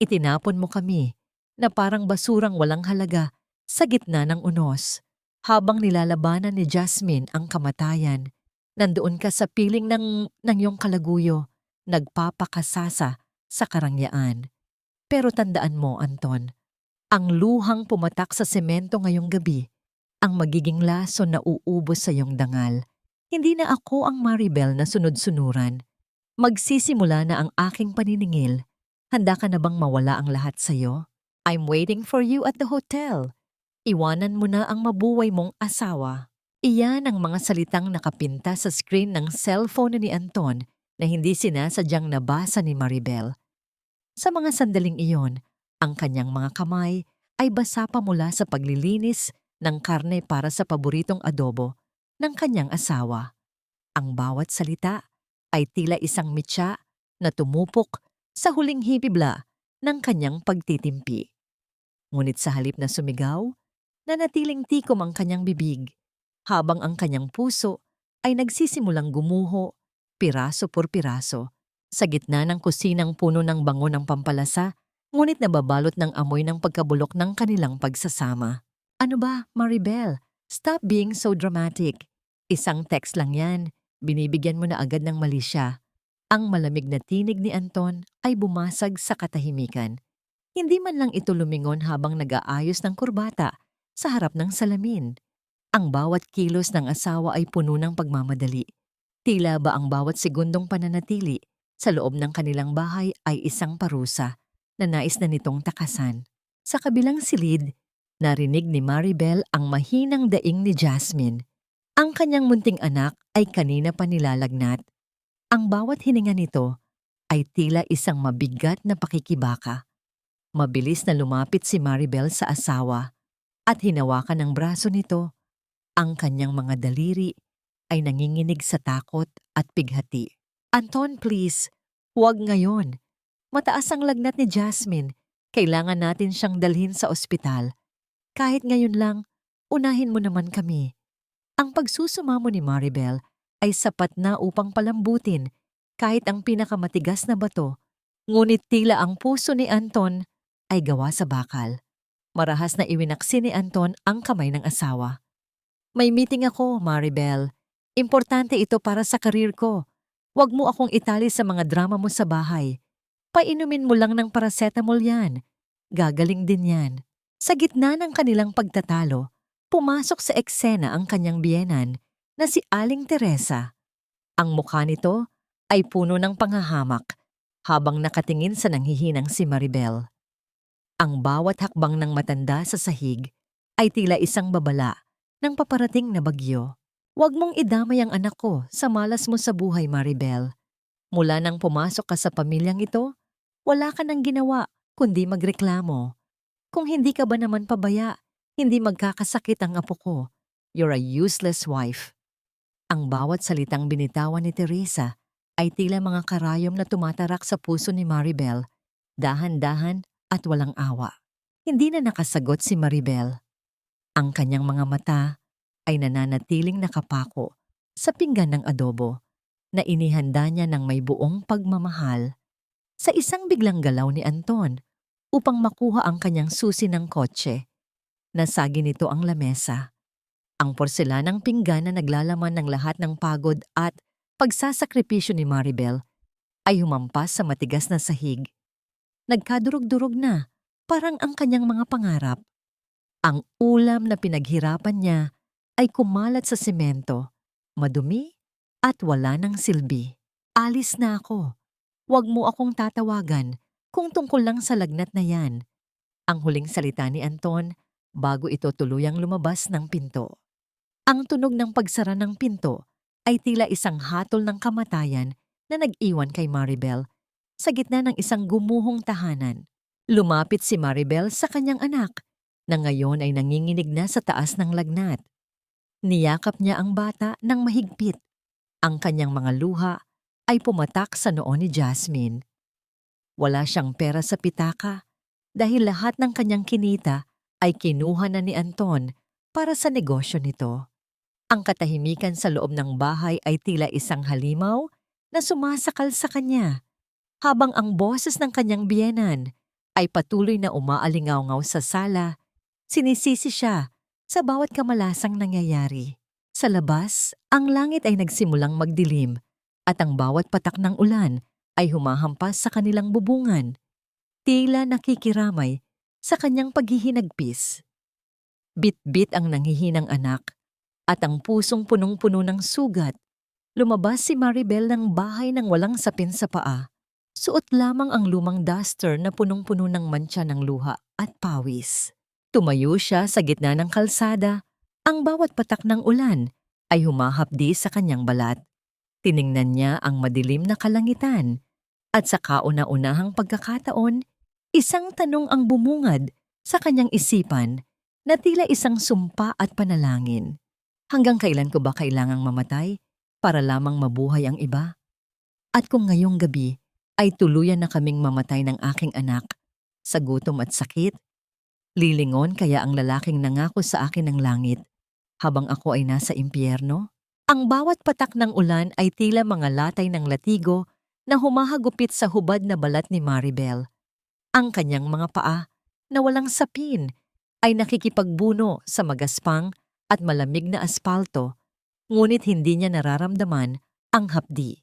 Itinapon mo kami na parang basurang walang halaga sa gitna ng unos. Habang nilalabanan ni Jasmine ang kamatayan, nandoon ka sa piling ng iyong kalaguyo, nagpapakasasa sa karangyaan. Pero tandaan mo, Anton, ang luhang pumatak sa semento ngayong gabi, ang magiging lason na uubos sa iyong dangal. Hindi na ako ang Maribel na sunod-sunuran. Magsisimula na ang aking paniningil. Handa ka na bang mawala ang lahat sa'yo? I'm waiting for you at the hotel. Iwanan mo na ang mabuhay mong asawa. Iyan ang mga salitang nakapinta sa screen ng cellphone ni Anton na hindi sinasadyang nabasa ni Maribel. Sa mga sandaling iyon, ang kanyang mga kamay ay basa pa mula sa paglilinis ng karne para sa paboritong adobo ng kanyang asawa. Ang bawat salita ay tila isang mitya na tumupok sa huling hibibla ng kanyang pagtitimpi. Ngunit sa halip na sumigaw, nanatiling tikom ang kanyang bibig, habang ang kanyang puso ay nagsisimulang gumuho, piraso por piraso, sa gitna ng kusinang puno ng bango ng pampalasa, ngunit nababalot ng amoy ng pagkabulok ng kanilang pagsasama. Ano ba, Maribel? Stop being so dramatic. Isang text lang yan, binibigyan mo na agad ng mali siya. Ang malamig na tinig ni Anton ay bumasag sa katahimikan. Hindi man lang ito lumingon habang nag-aayos ng kurbata sa harap ng salamin. Ang bawat kilos ng asawa ay puno ng pagmamadali. Tila ba ang bawat segundong pananatili sa loob ng kanilang bahay ay isang parusa na nais na nitong takasan. Sa kabilang silid, narinig ni Maribel ang mahinang daing ni Jasmine. Ang kanyang munting anak ay kanina pa nilalagnat. Ang bawat hininga nito ay tila isang mabigat na pakikibaka. Mabilis na lumapit si Maribel sa asawa at hinawakan ng braso nito. Ang kanyang mga daliri ay nanginginig sa takot at pighati. Anton, please, huwag ngayon. Mataas ang lagnat ni Jasmine. Kailangan natin siyang dalhin sa ospital. Kahit ngayon lang, unahin mo naman kami. Ang pagsusumamo ni Maribel ay sapat na upang palambutin kahit ang pinakamatigas na bato. Ngunit tila ang puso ni Anton ay gawa sa bakal. Marahas na iwinaksi ni Anton ang kamay ng asawa. May meeting ako, Maribel. Importante ito para sa karir ko. Huwag mo akong itali sa mga drama mo sa bahay. Painumin mo lang ng paracetamol yan. Gagaling din yan. Sa gitna ng kanilang pagtatalo, pumasok sa eksena ang kanyang biyenan na si Aling Teresa. Ang mukha nito ay puno ng panghahamak habang nakatingin sa nanghihinang si Maribel. Ang bawat hakbang ng matanda sa sahig ay tila isang babala ng paparating na bagyo. Huwag mong idamay ang anak ko sa malas mo sa buhay, Maribel. Mula nang pumasok ka sa pamilyang ito, wala ka nang ginawa kundi magreklamo. Kung hindi ka ba naman pabaya, hindi magkakasakit ang apo ko. You're a useless wife. Ang bawat salitang binitawan ni Teresa ay tila mga karayom na tumatarak sa puso ni Maribel, dahan-dahan at walang awa. Hindi na nakasagot si Maribel. Ang kanyang mga mata ay nananatiling nakapako sa pinggan ng adobo na inihanda niya ng may buong pagmamahal. Sa isang biglang galaw ni Anton upang makuha ang kanyang susi ng kotse, nasagi nito ang lamesa. Ang porselanang pinggan na naglalaman ng lahat ng pagod at pagsasakripisyo ni Maribel ay humampas sa matigas na sahig. Nagkadurog-durog na, parang ang kanyang mga pangarap. Ang ulam na pinaghirapan niya ay kumalat sa semento, madumi at wala ng silbi. Alis na ako. Huwag mo akong tatawagan kung tungkol lang sa lagnat na yan. Ang huling salita ni Anton bago ito tuluyang lumabas ng pinto. Ang tunog ng pagsara ng pinto ay tila isang hatol ng kamatayan na nag-iwan kay Maribel sa gitna ng isang gumuhong tahanan. Lumapit si Maribel sa kanyang anak na ngayon ay nanginginig na sa taas ng lagnat. Niyakap niya ang bata ng mahigpit. Ang kanyang mga luha ay pumatak sa noo ni Jasmine. Wala siyang pera sa pitaka dahil lahat ng kanyang kinita ay kinuha na ni Anton para sa negosyo nito. Ang katahimikan sa loob ng bahay ay tila isang halimaw na sumasakal sa kanya, habang ang boses ng kanyang biyenan ay patuloy na umaalingaw-ngaw sa sala. Sinisisi siya sa bawat kamalasang nangyayari. Sa labas, ang langit ay nagsimulang magdilim at ang bawat patak ng ulan ay humahampas sa kanilang bubungan. Tila nakikiramay sa kanyang paghihinagpis. Bit-bit ang nanghihinang anak at ang pusong punong-puno ng sugat. Lumabas si Maribel ng bahay nang walang sapin sa paa. Suot lamang ang lumang duster na punong-puno ng mantsa ng luha at pawis. Tumayo siya sa gitna ng kalsada. Ang bawat patak ng ulan ay humahapdi sa kanyang balat. Tiningnan niya ang madilim na kalangitan at sa kauna-unahang pagkakataon, isang tanong ang bumungad sa kanyang isipan na tila isang sumpa at panalangin. Hanggang kailan ko ba kailangang mamatay para lamang mabuhay ang iba? At kung ngayong gabi ay tuluyan na kaming mamatay ng aking anak sa gutom at sakit, lilingon kaya ang lalaking nangako sa akin ng langit habang ako ay nasa impyerno? Ang bawat patak ng ulan ay tila mga latay ng latigo na humahagupit sa hubad na balat ni Maribel. Ang kanyang mga paa na walang sapin ay nakikipagbuno sa magaspang at malamig na aspalto, ngunit hindi niya nararamdaman ang hapdi.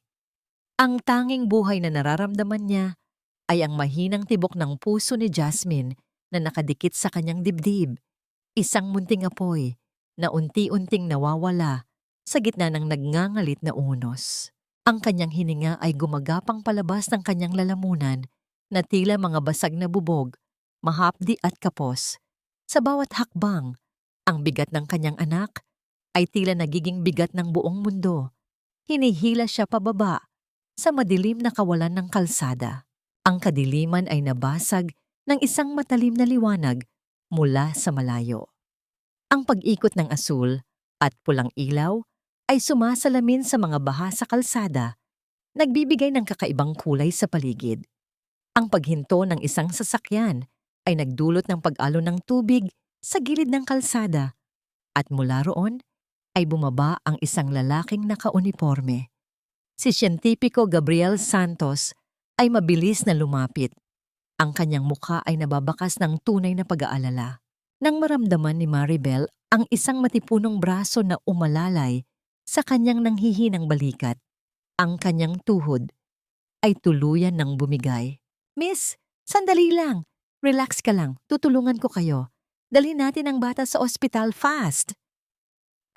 Ang tanging buhay na nararamdaman niya ay ang mahinang tibok ng puso ni Jasmine na nakadikit sa kanyang dibdib, isang munting apoy na unti-unting nawawala sa gitna ng nagngangalit na unos. Ang kanyang hininga ay gumagapang palabas ng kanyang lalamunan na tila mga basag na bubog, mahapdi at kapos. Sa bawat hakbang, ang bigat ng kanyang anak ay tila nagiging bigat ng buong mundo. Hinihila siya pababa sa madilim na kawalan ng kalsada. Ang kadiliman ay nabasag ng isang matalim na liwanag mula sa malayo. Ang pag-ikot ng asul at pulang ilaw ay sumasalamin sa mga baha sa kalsada, nagbibigay ng kakaibang kulay sa paligid. Ang paghinto ng isang sasakyan ay nagdulot ng pag-alon ng tubig sa gilid ng kalsada at mula roon ay bumaba ang isang lalaking nakauniporme. Si Siyentipiko Gabriel Santos ay mabilis na lumapit. Ang kanyang mukha ay nababakas ng tunay na pag-aalala. Nang maramdaman ni Maribel ang isang matipunong braso na umalalay sa kanyang nanghihinang balikat, ang kanyang tuhod ay tuluyan ng bumigay. "Miss, sandali lang. Relax ka lang. Tutulungan ko kayo. Dalhin natin ang bata sa ospital fast."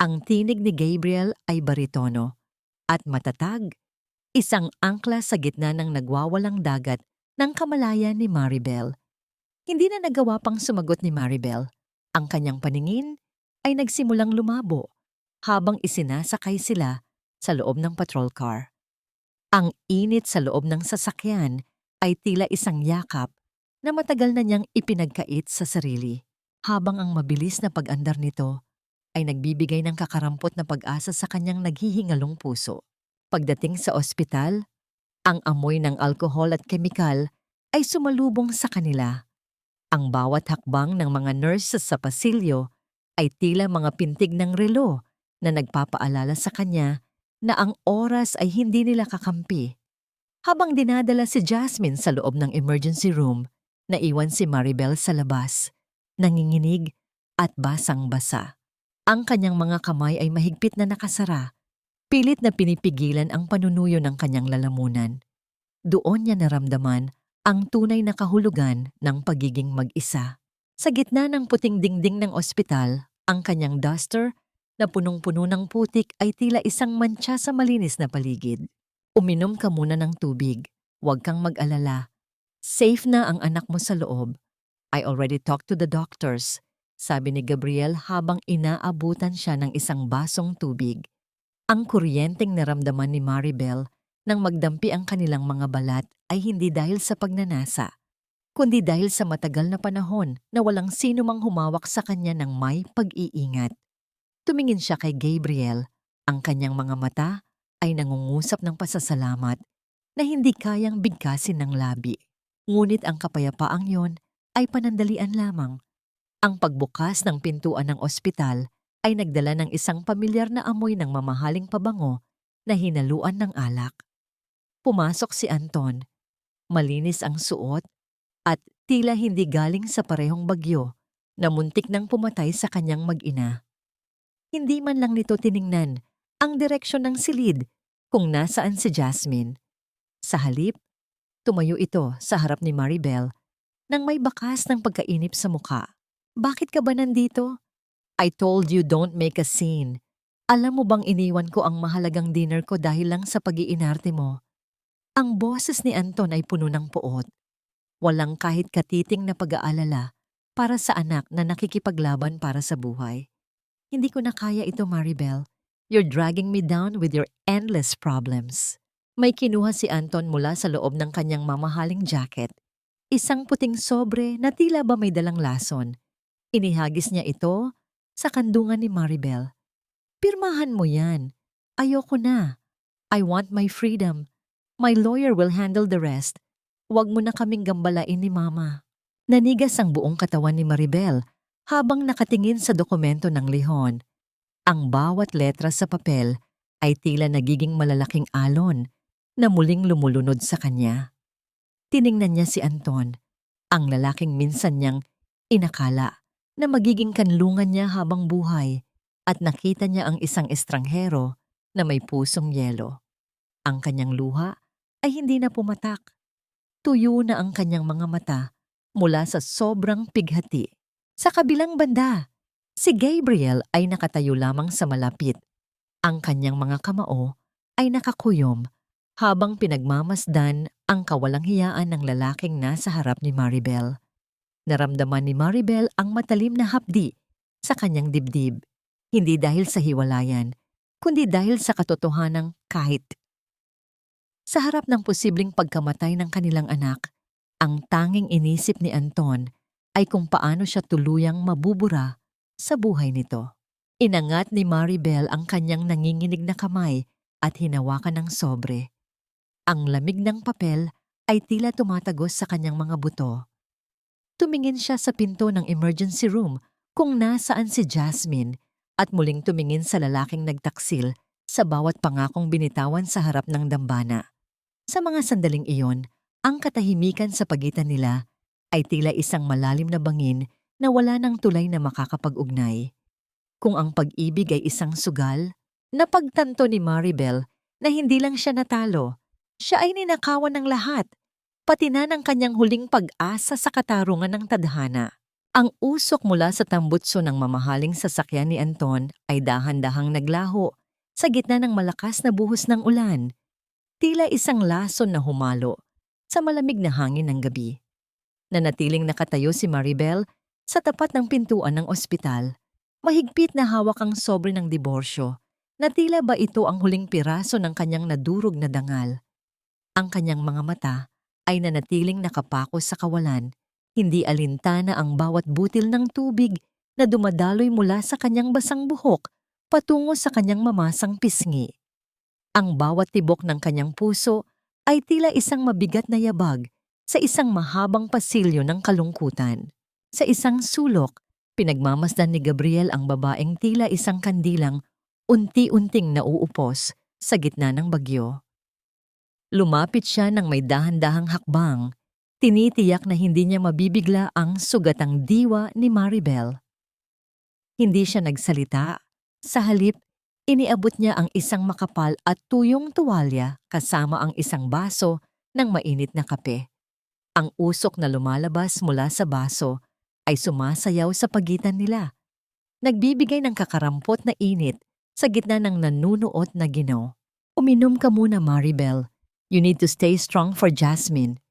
Ang tinig ni Gabriel ay baritono at matatag, isang angkla sa gitna ng nagwawalang dagat ng kamalayan ni Maribel. Hindi na nagawa pang sumagot ni Maribel. Ang kanyang paningin ay nagsimulang lumabo habang isinasakay sila sa loob ng patrol car. Ang init sa loob ng sasakyan ay tila isang yakap na matagal na niyang ipinagkait sa sarili, habang ang mabilis na pag-andar nito ay nagbibigay ng kakarampot na pag-asa sa kanyang naghihingalong puso. Pagdating sa ospital, ang amoy ng alkohol at kemikal ay sumalubong sa kanila. Ang bawat hakbang ng mga nurses sa pasilyo ay tila mga pintig ng relo na nagpapaalala sa kanya na ang oras ay hindi nila kakampi. Habang dinadala si Jasmine sa loob ng emergency room, naiwan si Maribel sa labas, nanginginig at basang-basa. Ang kanyang mga kamay ay mahigpit na nakasara, pilit na pinipigilan ang panunuyo ng kanyang lalamunan. Doon niya naramdaman ang tunay na kahulugan ng pagiging mag-isa. Sa gitna ng puting dingding ng ospital, ang kanyang duster na punong-puno ng putik ay tila isang mantsa sa malinis na paligid. "Uminom ka muna ng tubig. Huwag kang mag-alala. Safe na ang anak mo sa loob. I already talked to the doctors," sabi ni Gabriel habang inaabutan siya ng isang basong tubig. Ang kuryenteng naramdaman ni Maribel nang magdampi ang kanilang mga balat ay hindi dahil sa pagnanasa, kundi dahil sa matagal na panahon na walang sino mang humawak sa kanya ng may pag-iingat. Tumingin siya kay Gabriel. Ang kanyang mga mata ay nangungusap ng pasasalamat na hindi kayang bigkasin ng labi. Ngunit ang kapayapaang yon ay panandalian lamang. Ang pagbukas ng pintuan ng ospital ay nagdala ng isang pamilyar na amoy ng mamahaling pabango na hinaluan ng alak. Pumasok si Anton. Malinis ang suot at tila hindi galing sa parehong bagyo na muntik nang pumatay sa kanyang mag-ina. Hindi man lang nito tiningnan ang direksyon ng silid kung nasaan si Jasmine. Sa halip, tumayo ito sa harap ni Maribel nang may bakas ng pagkainip sa muka. Bakit ka ba nandito? I told you don't make a scene. Alam mo bang iniwan ko ang mahalagang dinner ko dahil lang sa pag-iinarte mo? Ang boses ni Anton ay puno ng poot. Walang kahit katiting na pag-aalala para sa anak na nakikipaglaban para sa buhay. Hindi ko na kaya ito, Maribel. You're dragging me down with your endless problems. May kinuha si Anton mula sa loob ng kanyang mamahaling jacket. Isang puting sobre na tila ba may dalang lason. Inihagis niya ito sa kandungan ni Maribel. Pirmahan mo yan. Ayoko na. I want my freedom. My lawyer will handle the rest. Huwag mo na kaming gambalain ni Mama. Nanigas ang buong katawan ni Maribel habang nakatingin sa dokumento ng lihon. Ang bawat letra sa papel ay tila nagiging malalaking alon na muling lumulunod sa kanya. Tiningnan niya si Anton, ang lalaking minsan niyang inakala na magiging kanlungan niya habang buhay, at nakita niya ang isang estranghero na may pusong yelo. Ang kanyang luha ay hindi na pumatak. Tuyo na ang kanyang mga mata mula sa sobrang pighati. Sa kabilang banda, si Gabriel ay nakatayo lamang sa malapit. Ang kanyang mga kamao ay nakakuyom habang pinagmamasdan ang kawalang hiyaan ng lalaking nasa harap ni Maribel. Naramdaman ni Maribel ang matalim na hapdi sa kanyang dibdib, hindi dahil sa hiwalayan, kundi dahil sa katotohanang kahit. Sa harap ng posibleng pagkamatay ng kanilang anak, ang tanging inisip ni Anton ay kung paano siya tuluyang mabubura sa buhay nito. Inangat ni Maribel ang kanyang nanginginig na kamay at hinawakan ng sobre. Ang lamig ng papel ay tila tumatagos sa kanyang mga buto. Tumingin siya sa pinto ng emergency room kung nasaan si Jasmine at muling tumingin sa lalaking nagtaksil sa bawat pangakong binitawan sa harap ng dambana. Sa mga sandaling iyon, ang katahimikan sa pagitan nila ay tila isang malalim na bangin na wala ng tulay na makakapag-ugnay. Kung ang pag-ibig ay isang sugal, napagtanto ni Maribel na hindi lang siya natalo, siya ay ninakawan ng lahat, pati na ng kanyang huling pag-asa sa katarungan ng tadhana. Ang usok mula sa tambutso ng mamahaling sasakyan ni Anton ay dahan-dahang naglaho sa gitna ng malakas na buhos ng ulan, tila isang lason na humalo sa malamig na hangin ng gabi. Nanatiling nakatayo si Maribel sa tapat ng pintuan ng ospital. Mahigpit na hawak ang sobre ng diborsyo na tila ba ito ang huling piraso ng kanyang nadurog na dangal. Ang kanyang mga mata ay nanatiling nakapako sa kawalan, hindi alintana ang bawat butil ng tubig na dumadaloy mula sa kanyang basang buhok patungo sa kanyang mamasang pisngi. Ang bawat tibok ng kanyang puso ay tila isang mabigat na yabag sa isang mahabang pasilyo ng kalungkutan. Sa isang sulok, pinagmamasdan ni Gabriel ang babaeng tila isang kandilang unti-unting nauupos sa gitna ng bagyo. Lumapit siya ng may dahan-dahang hakbang, tinitiyak na hindi niya mabibigla ang sugatang diwa ni Maribel. Hindi siya nagsalita. Sa halip, iniabot niya ang isang makapal at tuyong tuwalya kasama ang isang baso ng mainit na kape. Ang usok na lumalabas mula sa baso ay sumasayaw sa pagitan nila, nagbibigay ng kakarampot na init sa gitna ng nanunuot na ginaw. Uminom ka muna, Maribel. You need to stay strong for Jasmine.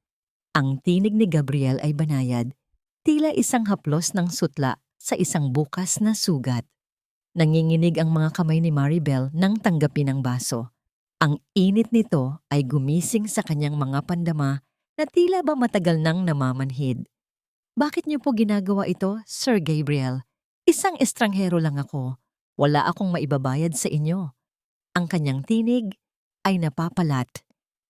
Ang tinig ni Gabriel ay banayad, tila isang haplos ng sutla sa isang bukas na sugat. Nanginginig ang mga kamay ni Maribel nang tanggapin ang baso. Ang init nito ay gumising sa kanyang mga pandama na tila ba matagal nang namamanhid. Bakit niyo po ginagawa ito, Sir Gabriel? Isang estranghero lang ako. Wala akong maibabayad sa inyo. Ang kanyang tinig ay napapalat,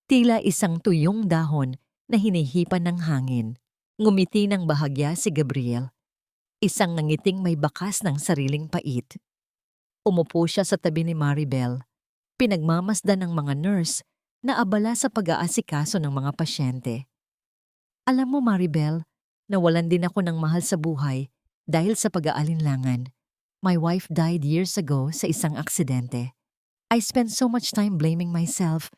tila isang tuyong dahon na hinihipan ng hangin. Ngumiti ng bahagya si Gabriel, isang nangiting may bakas ng sariling pait. Umupo siya sa tabi ni Maribel, pinagmamasdan ng mga nurse na abala sa pag-aasikaso ng mga pasyente. Alam mo Maribel, nawalan din ako ng mahal sa buhay dahil sa pag-aalinlangan. My wife died years ago sa isang aksidente. I spent so much time blaming myself,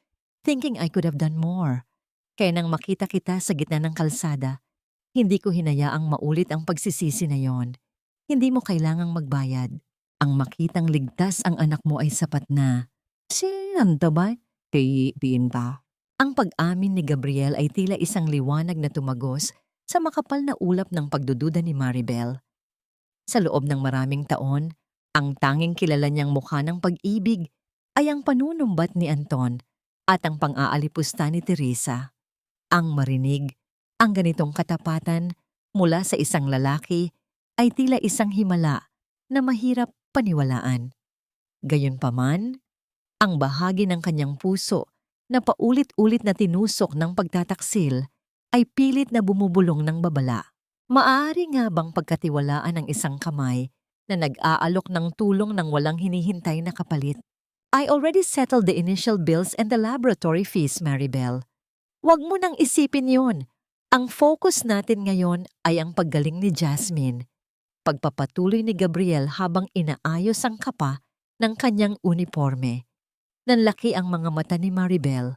thinking I could have done more. Kaya nang makita kita sa gitna ng kalsada, hindi ko hinayaang maulit ang pagsisisi na yon. Hindi mo kailangang magbayad. Ang makitang ligtas ang anak mo ay sapat na. Sinanta ba? Kay Pinta. Ang pag-amin ni Gabriel ay tila isang liwanag na tumagos sa makapal na ulap ng pagdududa ni Maribel. Sa loob ng maraming taon, ang tanging kilala niyang mukha ng pag-ibig ay ang panunumbat ni Anton at ang pang-aalipusta ni Teresa. Ang marinig, ang ganitong katapatan mula sa isang lalaki ay tila isang himala na mahirap paniwalaan. Gayunpaman, ang bahagi ng kanyang puso na paulit-ulit na tinusok ng pagtataksil ay pilit na bumubulong ng babala. Maaari nga bang pagkatiwalaan ng isang kamay na nag-aalok ng tulong ng walang hinihintay na kapalit? I already settled the initial bills and the laboratory fees, Maribel. Huwag mo nang isipin yon. Ang focus natin ngayon ay ang paggaling ni Jasmine. Pagpapatuloy ni Gabriel habang inaayos ang kapa ng kanyang uniforme. Nanlaki ang mga mata ni Maribel.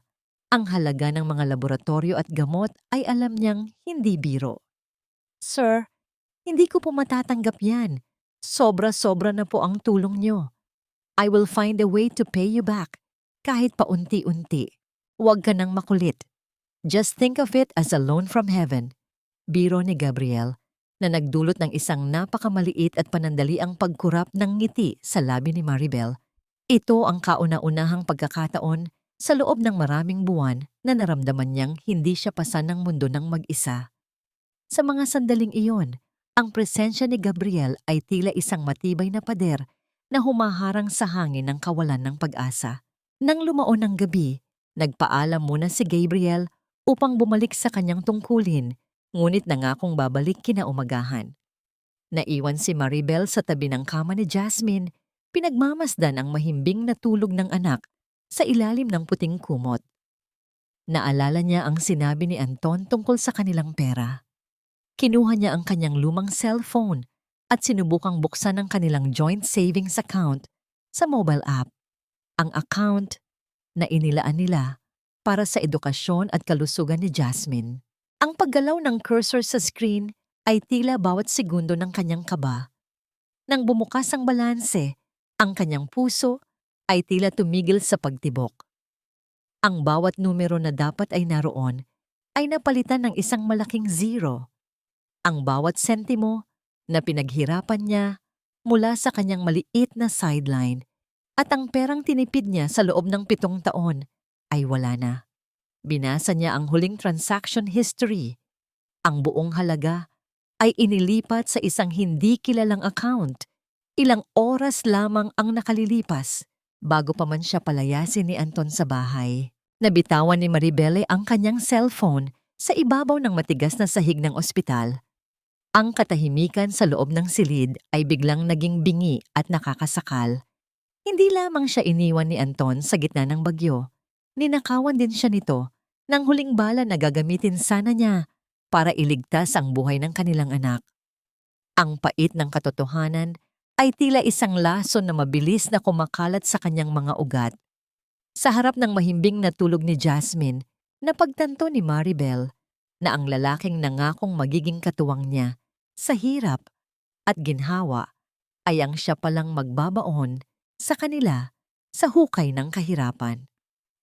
Ang halaga ng mga laboratorio at gamot ay alam niyang hindi biro. Sir, hindi ko po matatanggap yan. Sobra-sobra na po ang tulong niyo. I will find a way to pay you back, kahit paunti-unti. Huwag ka nang makulit. Just think of it as a loan from heaven. Biro ni Gabriel, na nagdulot ng isang napakamaliit at panandaliang pagkurap ng ngiti sa labi ni Maribel. Ito ang kauna-unahang pagkakataon sa loob ng maraming buwan na naramdaman niyang hindi siya pasan ng mundo ng mag-isa. Sa mga sandaling iyon, ang presensya ni Gabriel ay tila isang matibay na pader na humaharang sa hangin ng kawalan ng pag-asa. Nang lumaon ang gabi, nagpaalam muna si Gabriel upang bumalik sa kanyang tungkulin, ngunit nangakong babalik kinaumagahan. Naiwan si Maribel sa tabi ng kama ni Jasmine, pinagmamasdan ang mahimbing na tulog ng anak sa ilalim ng puting kumot. Naalala niya ang sinabi ni Anton tungkol sa kanilang pera. Kinuha niya ang kanyang lumang cellphone at sinubukang buksan ang kanilang joint savings account sa mobile app. Ang account na inilaan nila para sa edukasyon at kalusugan ni Jasmine. Ang paggalaw ng cursor sa screen ay tila bawat segundo ng kanyang kaba. Nang bumukas ang balanse, ang kanyang puso ay tila tumigil sa pagtibok. Ang bawat numero na dapat ay naroon ay napalitan ng isang malaking zero. Ang bawat sentimo na pinaghirapan niya mula sa kanyang maliit na sideline at ang perang tinipid niya sa loob ng 7 taon ay wala na. Binasa niya ang huling transaction history. Ang buong halaga ay inilipat sa isang hindi kilalang account. Ilang oras lamang ang nakalilipas bago pa man siya palayasin ni Anton sa bahay. Nabitawan ni Maribel ang kanyang cellphone sa ibabaw ng matigas na sahig ng ospital. Ang katahimikan sa loob ng silid ay biglang naging bingi at nakakasakal. Hindi lamang siya iniwan ni Anton sa gitna ng bagyo. Ninakawan din siya nito ng huling bala na gagamitin sana niya para iligtas ang buhay ng kanilang anak. Ang pait ng katotohanan ay tila isang lason na mabilis na kumakalat sa kanyang mga ugat. Sa harap ng mahimbing na tulog ni Jasmine, napagtanto ni Maribel na ang lalaking nangakong magiging katuwang niya sa hirap at ginhawa ay ang siya palang magbabaon sa kanila sa hukay ng kahirapan.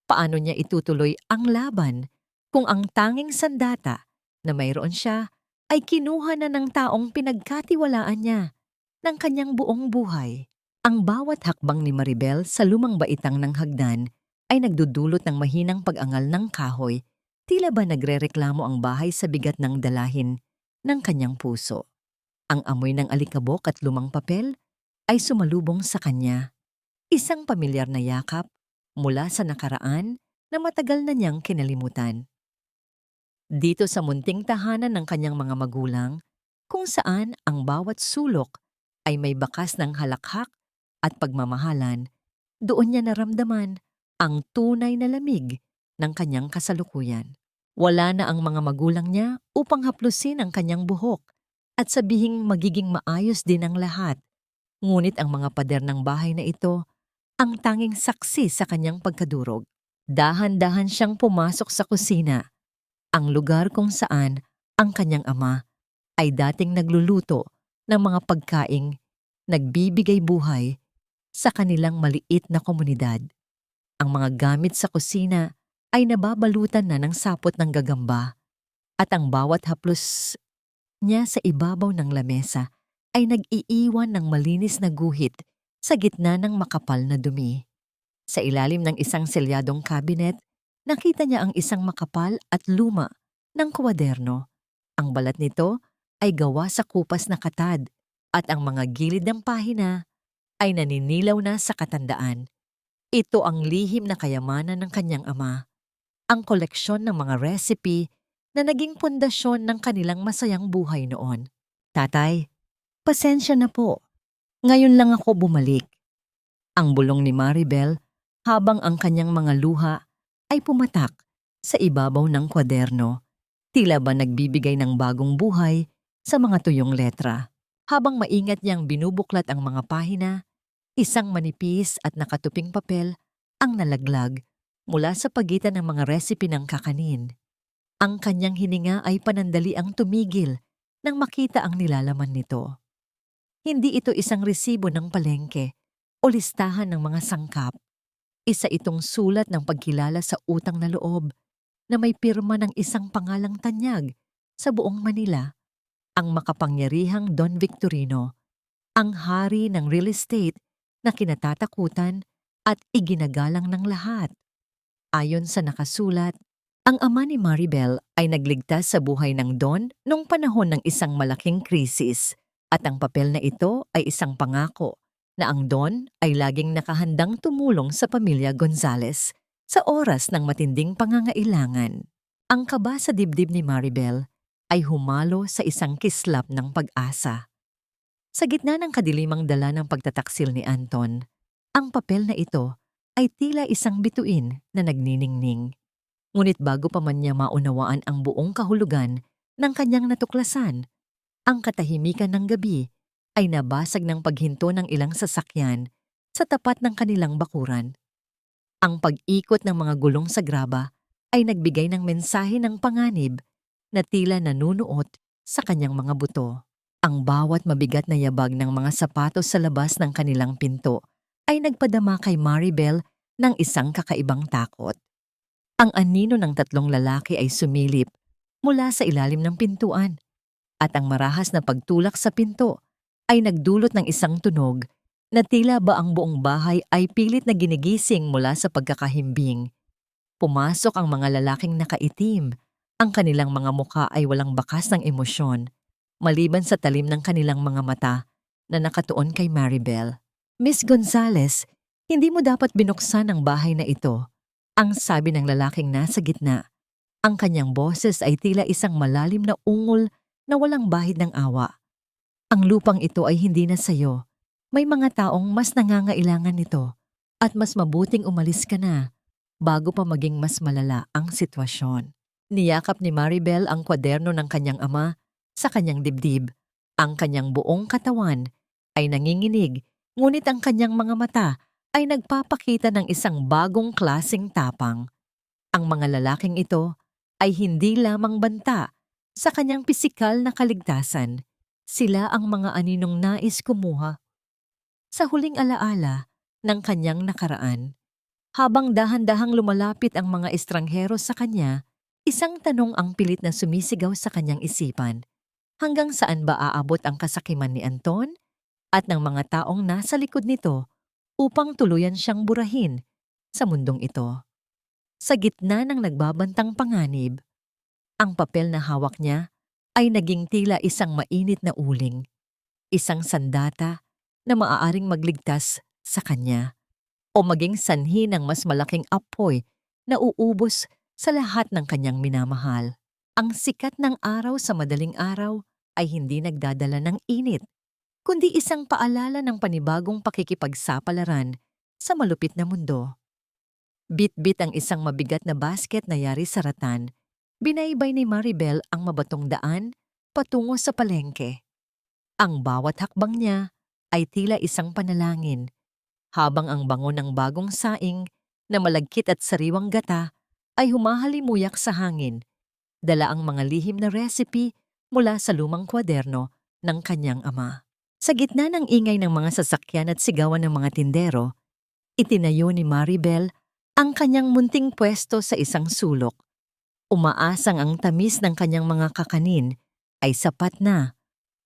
Paano niya itutuloy ang laban kung ang tanging sandata na mayroon siya ay kinuha na ng taong pinagkatiwalaan niya ng kanyang buong buhay? Ang bawat hakbang ni Maribel sa lumang baitang ng hagdan ay nagdudulot ng mahinang pag-angal ng kahoy, tila ba nagrereklamo ang bahay sa bigat ng dalahin ng kanyang puso. Ang amoy ng alikabok at lumang papel ay sumalubong sa kanya. Isang pamilyar na yakap mula sa nakaraan na matagal na niyang kinalimutan. Dito sa munting tahanan ng kanyang mga magulang, kung saan ang bawat sulok ay may bakas ng halakhak at pagmamahalan, doon niya naramdaman ang tunay na lamig ng kanyang kasalukuyan. Wala na ang mga magulang niya upang haplusin ang kanyang buhok at sabihing magiging maayos din ang lahat. Ngunit ang mga pader ng bahay na ito ang tanging saksi sa kanyang pagkadurog. Dahan-dahan siyang pumasok sa kusina, ang lugar kung saan ang kanyang ama ay dating nagluluto ng mga pagkaing nagbibigay buhay sa kanilang maliit na komunidad. Ang mga gamit sa kusina ay nababalutan na ng sapot ng gagamba at ang bawat haplos niya sa ibabaw ng lamesa ay nag-iiwan ng malinis na guhit sa gitna ng makapal na dumi. Sa ilalim ng isang selyadong kabinet, nakita niya ang isang makapal at luma ng kwaderno. Ang balat nito ay gawa sa kupas na katad at ang mga gilid ng pahina ay naninilaw na sa katandaan. Ito ang lihim na kayamanan ng kanyang ama, ang koleksyon ng mga recipe na naging pundasyon ng kanilang masayang buhay noon. Tatay, pasensya na po. Ngayon lang ako bumalik. Ang bulong ni Maribel habang ang kanyang mga luha ay pumatak sa ibabaw ng kwaderno. Tila ba nagbibigay ng bagong buhay sa mga tuyong letra. Habang maingat niyang binubuklat ang mga pahina, isang manipis at nakatuping papel ang nalaglag mula sa pagitan ng mga recipe ng kakanin. Ang kanyang hininga ay panandali ang tumigil nang makita ang nilalaman nito. Hindi ito isang resibo ng palengke o listahan ng mga sangkap. Isa itong sulat ng pagkilala sa utang na loob na may pirma ng isang pangalang tanyag sa buong Manila, ang makapangyarihang Don Victorino, ang hari ng real estate na kinatatakutan at iginagalang ng lahat. Ayon sa nakasulat, ang ama ni Maribel ay nagligtas sa buhay ng Don noong panahon ng isang malaking krisis at ang papel na ito ay isang pangako na ang Don ay laging nakahandang tumulong sa pamilya Gonzales sa oras ng matinding pangangailangan. Ang kaba sa dibdib ni Maribel ay humalo sa isang kislap ng pag-asa. Sa gitna ng kadilimang dala ng pagtataksil ni Anton, ang papel na ito ay tila isang bituin na nagniningning. Ngunit bago pa man niya maunawaan ang buong kahulugan ng kanyang natuklasan, ang katahimikan ng gabi ay nabasag ng paghinto ng ilang sasakyan sa tapat ng kanilang bakuran. Ang pag-ikot ng mga gulong sa graba ay nagbigay ng mensahe ng panganib na tila nanunuot sa kanyang mga buto. Ang bawat mabigat na yabag ng mga sapatos sa labas ng kanilang pinto ay nagpadama kay Maribel ng isang kakaibang takot. Ang anino ng tatlong lalaki ay sumilip mula sa ilalim ng pintuan at ang marahas na pagtulak sa pinto ay nagdulot ng isang tunog na tila ba ang buong bahay ay pilit na ginigising mula sa pagkakahimbing. Pumasok ang mga lalaking nakaitim. Ang kanilang mga mukha ay walang bakas ng emosyon, maliban sa talim ng kanilang mga mata na nakatuon kay Maribel. Miss Gonzales, hindi mo dapat binuksan ang bahay na ito, ang sabi ng lalaking nasa gitna. Ang kanyang boses ay tila isang malalim na ungol na walang bahid ng awa. Ang lupang ito ay hindi na sayo. May mga taong mas nangangailangan nito at mas mabuting umalis ka na bago pa maging mas malala ang sitwasyon. Niyakap ni Maribel ang kwaderno ng kanyang ama sa kanyang dibdib. Ang kanyang buong katawan ay nanginginig, ngunit ang kanyang mga mata ay nagpapakita ng isang bagong klaseng tapang. Ang mga lalaking ito ay hindi lamang banta sa kanyang pisikal na kaligtasan. Sila ang mga aninong nais kumuha sa huling alaala ng kanyang nakaraan. Habang dahan-dahang lumalapit ang mga estranghero sa kanya, isang tanong ang pilit na sumisigaw sa kanyang isipan. Hanggang saan ba aabot ang kasakiman ni Anton at ng mga taong nasa likod nito upang tuluyan siyang burahin sa mundong ito? Sa gitna ng nagbabantang panganib, ang papel na hawak niya ay naging tila isang mainit na uling, isang sandata na maaaring magligtas sa kanya o maging sanhi ng mas malaking apoy na uubos sa lahat ng kanyang minamahal. Ang sikat ng araw sa madaling araw ay hindi nagdadala ng init, kundi isang paalala ng panibagong pakikipagsapalaran sa malupit na mundo. Bit-bit ang isang mabigat na basket na yari sa ratan, Binaybay ni Maribel ang mabatong daan patungo sa palengke. Ang bawat hakbang niya ay tila isang panalangin, habang ang bango ng bagong saing na malagkit at sariwang gata ay humahalimuyak sa hangin, dala ang mga lihim na recipe mula sa lumang kwaderno ng kanyang ama. Sa gitna ng ingay ng mga sasakyan at sigawan ng mga tindero, itinayo ni Maribel ang kanyang munting pwesto sa isang sulok. Umaasang ang tamis ng kanyang mga kakanin ay sapat na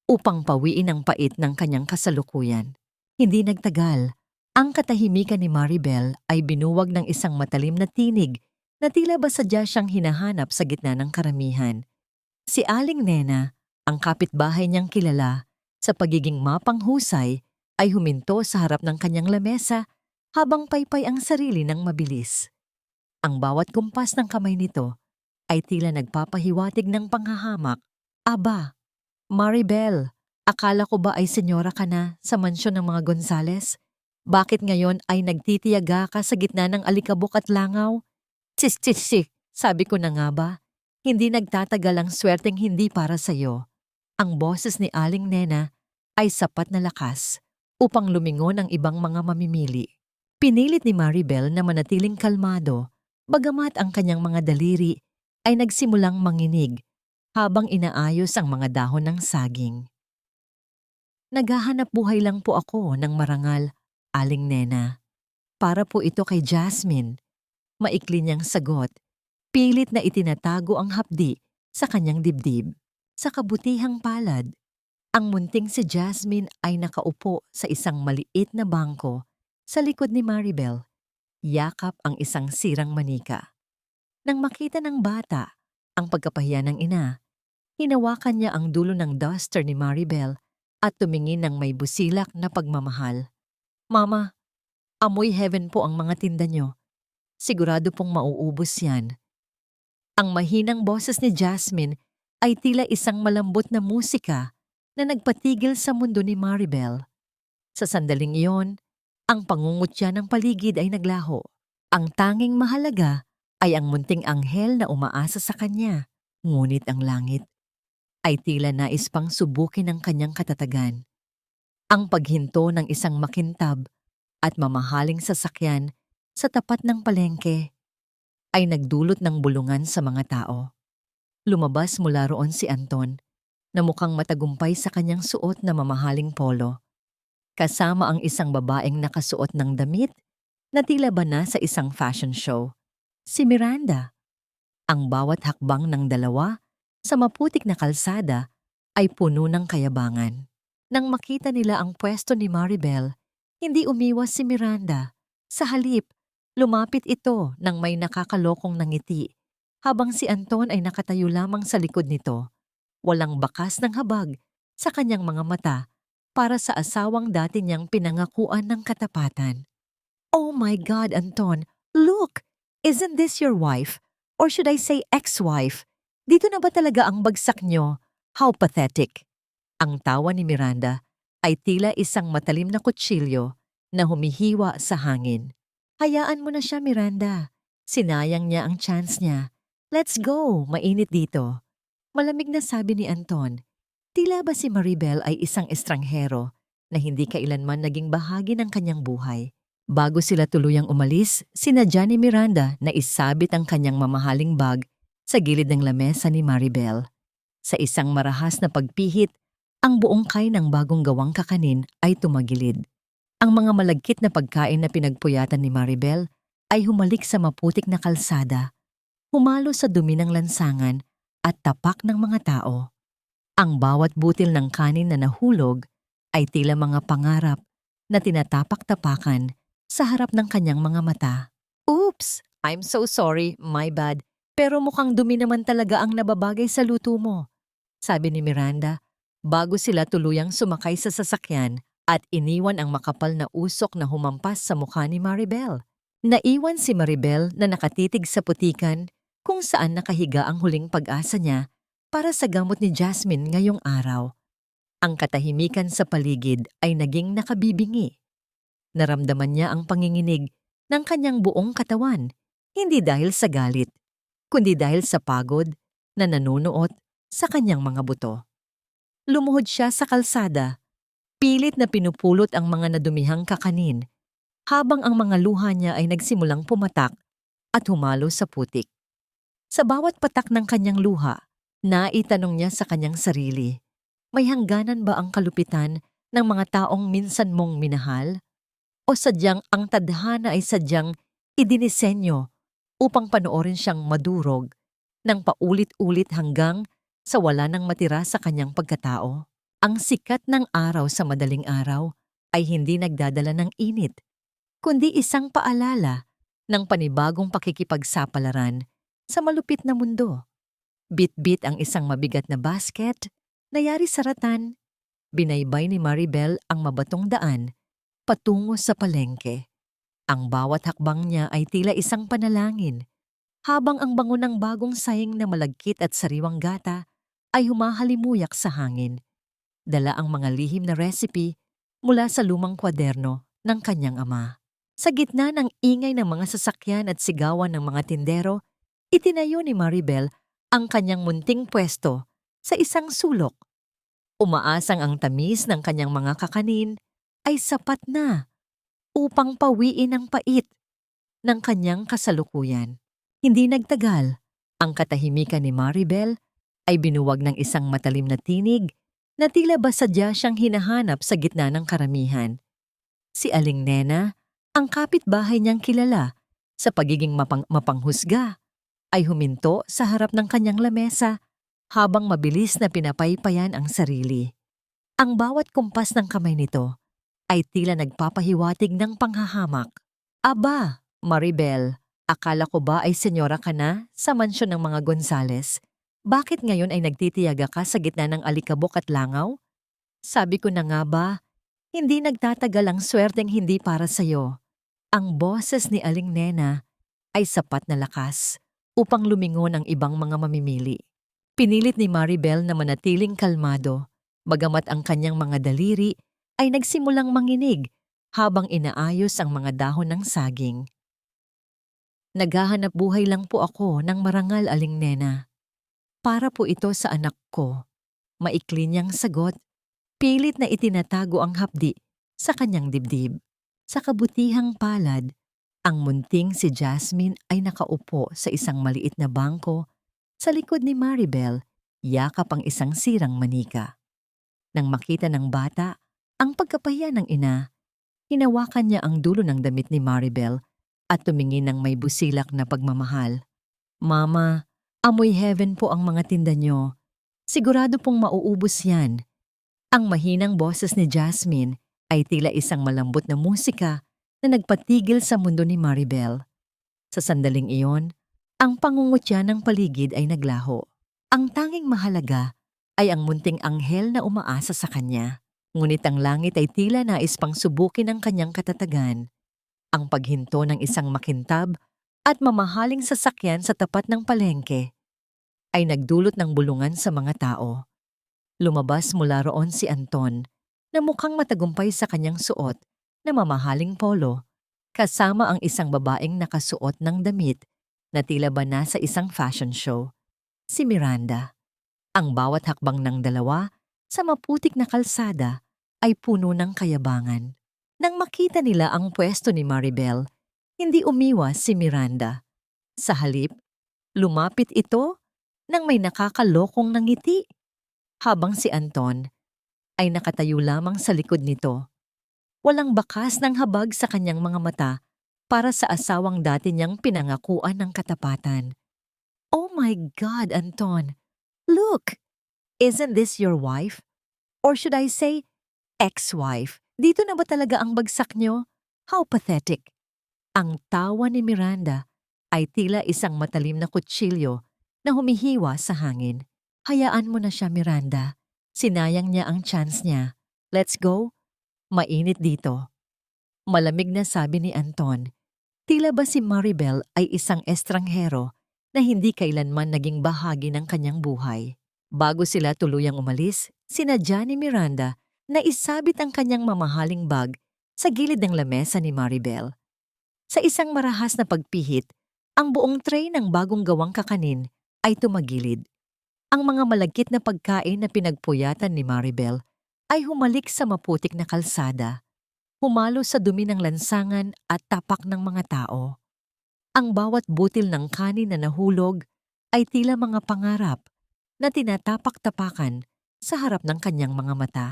upang pawiin ang pait ng kanyang kasalukuyan. Hindi nagtagal, ang katahimikan ni Maribel ay binuwag ng isang matalim na tinig na tila ba sadya siyang hinahanap sa gitna ng karamihan. Si Aling Nena, ang kapitbahay niyang kilala sa pagiging mapanghusay, ay huminto sa harap ng kanyang lamesa habang paypay ang sarili ng mabilis. Ang bawat kumpas ng kamay nito ay tila nagpapahiwatig ng panghahamak. Aba, Maribel, akala ko ba ay senyora ka na sa mansyon ng mga Gonzales? Bakit ngayon ay nagtitiyaga ka sa gitna ng alikabok at langaw? Sis, sabi ko na nga ba, hindi nagtatagal ang swerteng hindi para sa'yo. Ang boses ni Aling Nena ay sapat na lakas upang lumingon ang ibang mga mamimili. Pinilit ni Maribel na manatiling kalmado, bagamat ang kanyang mga daliri ay nagsimulang manginig habang inaayos ang mga dahon ng saging. Naghahanap buhay lang po ako ng marangal, Aling Nena. Para po ito kay Jasmine. Maikli niyang sagot, pilit na itinatago ang hapdi sa kanyang dibdib. Sa kabutihang palad, ang munting si Jasmine ay nakaupo sa isang maliit na bangko sa likod ni Maribel. Yakap ang isang sirang manika. Nang makita ng bata ang pagkapahiya ng ina, hinawakan niya ang dulo ng duster ni Maribel at tumingin ng may busilak na pagmamahal. Mama, amoy heaven po ang mga tinda niyo. Sigurado pong mauubos yan. Ang mahinang boses ni Jasmine ay tila isang malambot na musika na nagpatigil sa mundo ni Maribel. Sa sandaling iyon, ang pangungutya ng paligid ay naglaho. Ang tanging mahalaga ay ang munting anghel na umaasa sa kanya. Ngunit ang langit ay tila nais pang subukin ang kanyang katatagan. Ang paghinto ng isang makintab at mamahaling sasakyan sa tapat ng palengke ay nagdulot ng bulungan sa mga tao. Lumabas mula roon si Anton na mukhang matagumpay sa kanyang suot na mamahaling polo, kasama ang isang babaeng nakasuot ng damit na tila ba na sa isang fashion show. Si Miranda. Ang bawat hakbang ng dalawa sa maputik na kalsada ay puno ng kayabangan. Nang makita nila ang pwesto ni Maribel, hindi umiwas si Miranda. Sa halip, lumapit ito nang may nakakalokong nangiti, habang si Anton ay nakatayo lamang sa likod nito, walang bakas ng habag sa kanyang mga mata para sa asawang dati niyang pinangakuan ng katapatan. Oh my God, Anton! Look! Isn't this your wife? Or should I say ex-wife? Dito na ba talaga ang bagsak niyo? How pathetic! Ang tawa ni Miranda ay tila isang matalim na kutsilyo na humihiwa sa hangin. Hayaan mo na siya, Miranda. Sinayang niya ang chance niya. Let's go, mainit dito. Malamig na sabi ni Anton. Tila ba si Maribel ay isang estranghero na hindi kailanman naging bahagi ng kanyang buhay. Bago sila tuluyang umalis, sinadya ni Miranda na isabit ang kanyang mamahaling bag sa gilid ng lamesa ni Maribel. Sa isang marahas na pagpihit, ang buong kay ng bagong gawang kakanin ay tumagilid. Ang mga malagkit na pagkain na pinagpuyatan ni Maribel ay humalik sa maputik na kalsada, humalo sa dumi ng lansangan at tapak ng mga tao. Ang bawat butil ng kanin na nahulog ay tila mga pangarap na tinatapak-tapakan sa harap ng kanyang mga mata. Oops! I'm so sorry, my bad. Pero mukhang dumi naman talaga ang nababagay sa luto mo, sabi ni Miranda bago sila tuluyang sumakay sa sasakyan at iniwan ang makapal na usok na humampas sa mukha ni Maribel. Naiwan si Maribel na nakatitig sa putikan kung saan nakahiga ang huling pag-asa niya para sa gamot ni Jasmine ngayong araw. Ang katahimikan sa paligid ay naging nakabibingi. Naramdaman niya ang panginginig ng kanyang buong katawan, hindi dahil sa galit, kundi dahil sa pagod na nanunuot sa kanyang mga buto. Lumuhod siya sa kalsada, pilit na pinupulot ang mga nadumihang kakanin, habang ang mga luha niya ay nagsimulang pumatak at humalo sa putik. Sa bawat patak ng kanyang luha, naitanong niya sa kanyang sarili, may hangganan ba ang kalupitan ng mga taong minsan mong minahal? O sadyang ang tadhana ay sadyang idinisenyo upang panoorin siyang madurog ng paulit-ulit hanggang sa wala nang matira sa kanyang pagkatao? Ang sikat ng araw sa madaling araw ay hindi nagdadala ng init, kundi isang paalala ng panibagong pakikipagsapalaran sa malupit na mundo. Bit-bit ang isang mabigat na basket, nayari sa ratan, binaybay ni Maribel ang mabatong daan patungo sa palengke. Ang bawat hakbang niya ay tila isang panalangin, habang ang bango ng bagong saing na malagkit at sariwang gata ay humahalimuyak sa hangin. Dala ang mga lihim na recipe mula sa lumang kwaderno ng kanyang ama. Sa gitna ng ingay ng mga sasakyan at sigawan ng mga tindero, itinayo ni Maribel ang kanyang munting pwesto sa isang sulok. Umaasang ang tamis ng kanyang mga kakanin ay sapat na upang pawiin ang pait ng kanyang kasalukuyan. Hindi nagtagal, ang katahimikan ni Maribel ay binuwag ng isang matalim na tinig na tila ba sadya siyang hinahanap sa gitna ng karamihan. Si Aling Nena, ang kapitbahay niyang kilala sa pagiging mapanghusga, ay huminto sa harap ng kanyang lamesa habang mabilis na pinapaypayan ang sarili. Ang bawat kumpas ng kamay nito ay tila nagpapahiwatig ng panghahamak. Aba, Maribel, akala ko ba ay senyora ka na sa mansyon ng mga Gonzales? Bakit ngayon ay nagtitiyaga ka sa gitna ng alikabok at langaw? Sabi ko na nga ba, hindi nagtatagal ang swerteng hindi para sa'yo. Ang boses ni Aling Nena ay sapat na lakas upang lumingon ang ibang mga mamimili. Pinilit ni Maribel na manatiling kalmado, bagamat ang kanyang mga daliri ay nagsimulang manginig habang inaayos ang mga dahon ng saging. Naghahanap buhay lang po ako ng marangal, Aling Nena. Para po ito sa anak ko. Maikli niyang sagot, pilit na itinatago ang hapdi sa kanyang dibdib. Sa kabutihang palad, ang munting si Jasmine ay nakaupo sa isang maliit na bangko sa likod ni Maribel, yakap ang isang sirang manika. Nang makita ng bata ang pagkapahiya ng ina, hinawakan niya ang dulo ng damit ni Maribel at tumingin ng may busilak na pagmamahal. Mama, amoy heaven po ang mga tinda niyo. Sigurado pong mauubos yan. Ang mahinang boses ni Jasmine ay tila isang malambot na musika na nagpatigil sa mundo ni Maribel. Sa sandaling iyon, ang pangungutya ng paligid ay naglaho. Ang tanging mahalaga ay ang munting anghel na umaasa sa kanya. Ngunit ang langit ay tila nais pang subukin ang kanyang katatagan. Ang paghinto ng isang makintab at mamahaling sasakyan sa tapat ng palengke ay nagdulot ng bulungan sa mga tao. Lumabas mula roon si Anton na mukhang matagumpay sa kanyang suot na mamahaling polo, kasama ang isang babaeng nakasuot ng damit na tila ba nasa isang fashion show, si Miranda. Ang bawat hakbang ng dalawa sa maputik na kalsada ay puno ng kayabangan. Nang makita nila ang pwesto ni Maribel, hindi umiwas si Miranda. Sa halip, lumapit ito nang may nakakalokong ngiti, habang si Anton ay nakatayo lamang sa likod nito. Walang bakas ng habag sa kanyang mga mata para sa asawang dati niyang pinangakuan ng katapatan. Oh my God, Anton! Look! Isn't this your wife? Or should I say, ex-wife? Dito na ba talaga ang bagsak niyo? How pathetic! Ang tawa ni Miranda ay tila isang matalim na kutsilyo na humihiwa sa hangin. Hayaan mo na siya, Miranda. Sinayang niya ang chance niya. Let's go? Mainit dito. Malamig na sabi ni Anton. Tila ba si Maribel ay isang estranghero na hindi kailanman naging bahagi ng kanyang buhay. Bago sila tuluyang umalis, sinadya ni Miranda na isabit ang kanyang mamahaling bag sa gilid ng lamesa ni Maribel. Sa isang marahas na pagpihit, ang buong tray ng bagong gawang kakanin ay tumagilid. Ang mga malagkit na pagkain na pinagpuyatan ni Maribel ay humalik sa maputik na kalsada, humalo sa dumi ng lansangan at tapak ng mga tao. Ang bawat butil ng kanin na nahulog ay tila mga pangarap na tinatapak-tapakan sa harap ng kanyang mga mata.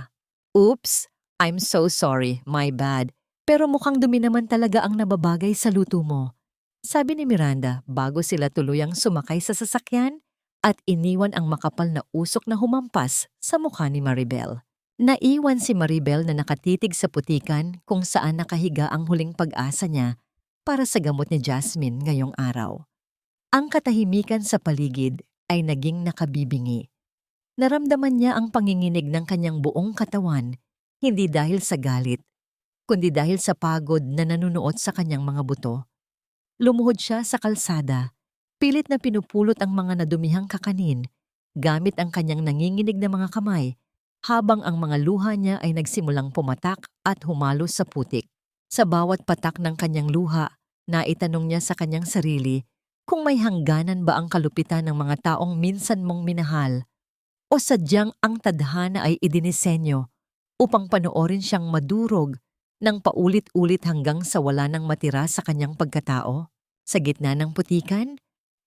Oops, I'm so sorry, my bad. Pero mukhang dumi naman talaga ang nababagay sa luto mo. Sabi ni Miranda bago sila tuluyang sumakay sa sasakyan at iniwan ang makapal na usok na humampas sa mukha ni Maribel. Naiwan si Maribel na nakatitig sa putikan kung saan nakahiga ang huling pag-asa niya para sa gamot ni Jasmine ngayong araw. Ang katahimikan sa paligid ay naging nakabibingi. Naramdaman niya ang panginginig ng kanyang buong katawan, hindi dahil sa galit, kundi dahil sa pagod na nanunuot sa kanyang mga buto. Lumuhod siya sa kalsada, pilit na pinupulot ang mga nadumihang kakanin, gamit ang kanyang nanginginig na mga kamay, habang ang mga luha niya ay nagsimulang pumatak at humalo sa putik. Sa bawat patak ng kanyang luha, naitanong niya sa kanyang sarili kung may hangganan ba ang kalupitan ng mga taong minsan mong minahal o sadyang ang tadhana ay idinisenyo upang panoorin siyang madurog ng paulit-ulit hanggang sa wala nang matira sa kanyang pagkatao. Sa gitna ng putikan,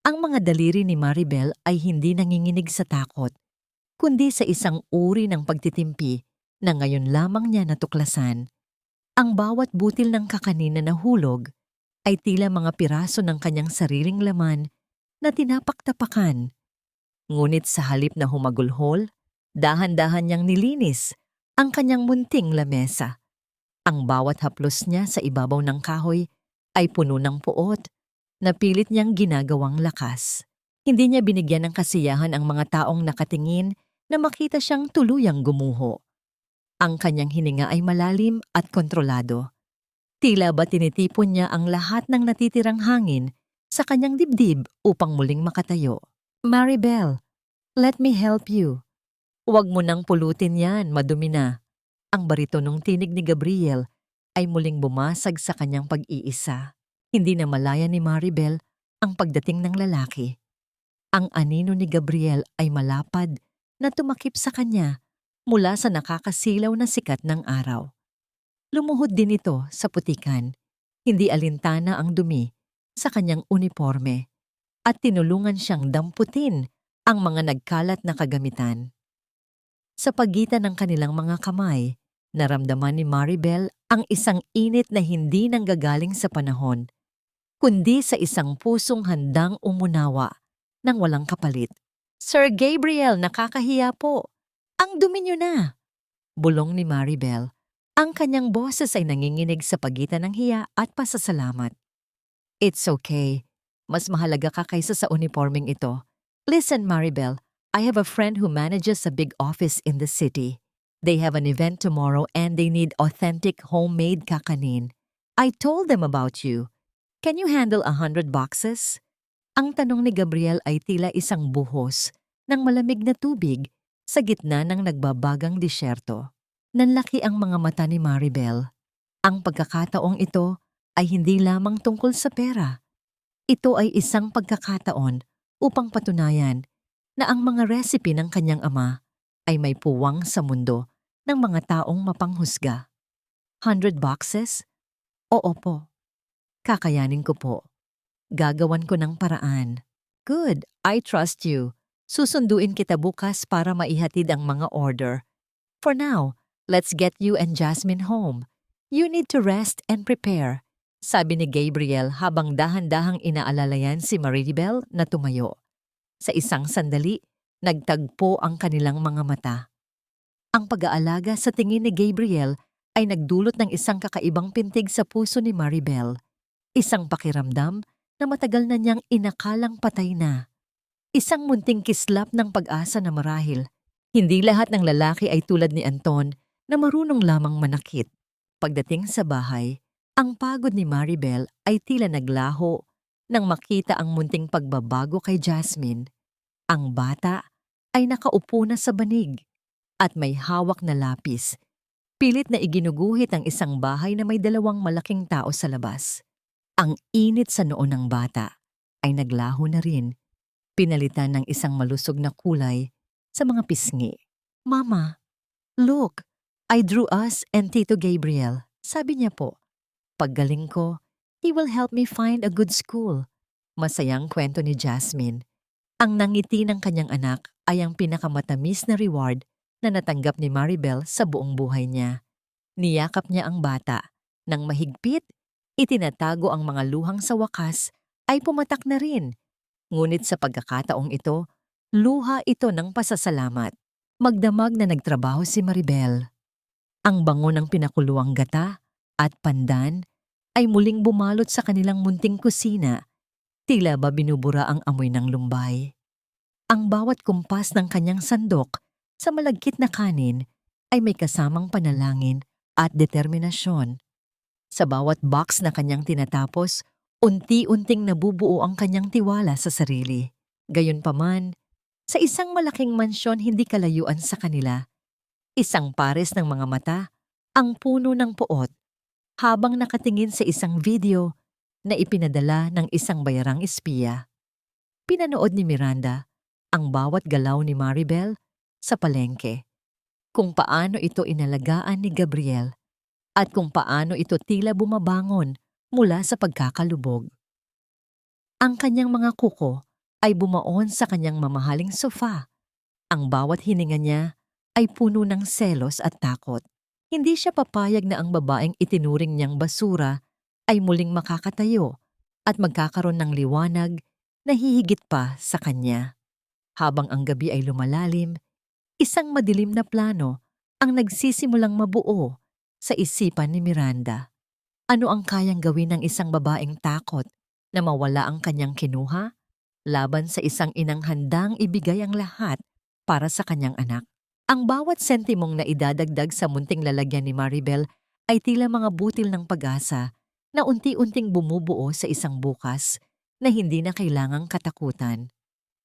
ang mga daliri ni Maribel ay hindi nanginginig sa takot, kundi sa isang uri ng pagtitimpi na ngayon lamang niya natuklasan. Ang bawat butil ng kakanin na nahulog ay tila mga piraso ng kanyang sariling laman na tinapak-tapakan. Ngunit sa halip na humagulhol, dahan-dahan niyang nilinis ang kanyang munting lamesa. Ang bawat haplos niya sa ibabaw ng kahoy ay puno ng puot na pilit niyang ginagawang lakas. Hindi niya binigyan ng kasiyahan ang mga taong nakatingin na makita siyang tuluyang gumuho. Ang kanyang hininga ay malalim at kontrolado. Tila ba tinitipon niya ang lahat ng natitirang hangin sa kanyang dibdib upang muling makatayo. Maribel, let me help you. Huwag mo nang pulutin yan, madumi na. Ang baritonong tinig ni Gabriel ay muling bumasag sa kanyang pag-iisa. Hindi na malaya ni Maribel ang pagdating ng lalaki. Ang anino ni Gabriel ay malapad na tumakip sa kanya mula sa nakakasilaw na sikat ng araw. Lumuhod din ito sa putikan, hindi alintana ang dumi sa kanyang uniforme at tinulungan siyang damputin ang mga nagkalat na kagamitan. Sa pagitan ng kanilang mga kamay, naramdaman ni Maribel ang isang init na hindi nanggagaling sa panahon, kundi sa isang pusong handang umunawa ng walang kapalit. Sir Gabriel, nakakahiya po. Ang dumi niyo na! Bulong ni Maribel. Ang kanyang boses ay nanginginig sa pagitan ng hiya at pasasalamat. It's okay. Mas mahalaga ka kaysa sa uniforming ito. Listen, Maribel, I have a friend who manages a big office in the city. They have an event tomorrow and they need authentic homemade kakanin. I told them about you. Can you handle 100 boxes? Ang tanong ni Gabriel ay tila isang buhos ng malamig na tubig sa gitna ng nagbabagang disyerto. Nanlaki ang mga mata ni Maribel. Ang pagkakataong ito ay hindi lamang tungkol sa pera. Ito ay isang pagkakataon upang patunayan na ang mga recipe ng kanyang ama ay may puwang sa mundo ng mga taong mapanghusga. 100 boxes? Oo po. Kakayanin ko po. Gagawan ko ng paraan. Good, I trust you. Susunduin kita bukas para maihatid ang mga order. For now, let's get you and Jasmine home. You need to rest and prepare, sabi ni Gabriel habang dahan-dahang inaalalayan si Maribel na tumayo. Sa isang sandali, nagtagpo ang kanilang mga mata. Ang pag-aalaga sa tingin ni Gabriel ay nagdulot ng isang kakaibang pintig sa puso ni Maribel. Isang pakiramdam na matagal na niyang inakalang patay na. Isang munting kislap ng pag-asa na marahil. Hindi lahat ng lalaki ay tulad ni Anton na marunong lamang manakit. Pagdating sa bahay, ang pagod ni Maribel ay tila naglaho nang makita ang munting pagbabago kay Jasmine. Ang bata ay nakaupo na sa banig at may hawak na lapis. Pilit na iginuguhit ang isang bahay na may 2 malaking tao sa labas. Ang init sa noo ng bata ay naglaho na rin. pinalitan ng isang malusog na kulay sa mga pisngi. "Mama, look, I drew us and Tito Gabriel," sabi niya po. "Paggaling ko, he will help me find a good school." Masayang kwento ni Jasmine. Ang nangiti ng kanyang anak ay ang pinakamatamis na reward na natanggap ni Maribel sa buong buhay niya. Niyakap niya ang bata. Nang mahigpit, itinatago ang mga luhang sa wakas ay pumatak na rin. Ngunit sa pagkakataong ito, luha ito ng pasasalamat. Magdamag na nagtrabaho si Maribel. Ang bango ng pinakuluang gata at pandan ay muling bumalot sa kanilang munting kusina. Tila ba binubura ang amoy ng lumbay. Ang bawat kumpas ng kanyang sandok sa malagkit na kanin ay may kasamang panalangin at determinasyon. Sa bawat box na kanyang tinatapos, unti-unting nabubuo ang kanyang tiwala sa sarili. Gayunpaman, sa isang malaking mansyon hindi kalayuan sa kanila, isang pares ng mga mata, ang puno ng puot, habang nakatingin sa isang video na ipinadala ng isang bayarang espiya. Pinanood ni Miranda ang bawat galaw ni Maribel sa palengke, kung paano ito inalagaan ni Gabriel at kung paano ito tila bumabangon mula sa pagkakalubog. Ang kanyang mga kuko ay bumaon sa kanyang mamahaling sofa. Ang bawat hininga niya ay puno ng selos at takot. Hindi siya papayag na ang babaeng itinuring niyang basura ay muling makakatayo at magkakaroon ng liwanag na hihigit pa sa kanya. Habang ang gabi ay lumalalim, isang madilim na plano ang nagsisimulang mabuo sa isipan ni Miranda. Ano ang kayang gawin ng isang babaeng takot na mawala ang kanyang kinuha laban sa isang inang handang ibigay ang lahat para sa kanyang anak? Ang bawat sentimong na idadagdag sa munting lalagyan ni Maribel ay tila mga butil ng pag-asa na unti-unting bumubuo sa isang bukas na hindi na kailangang katakutan.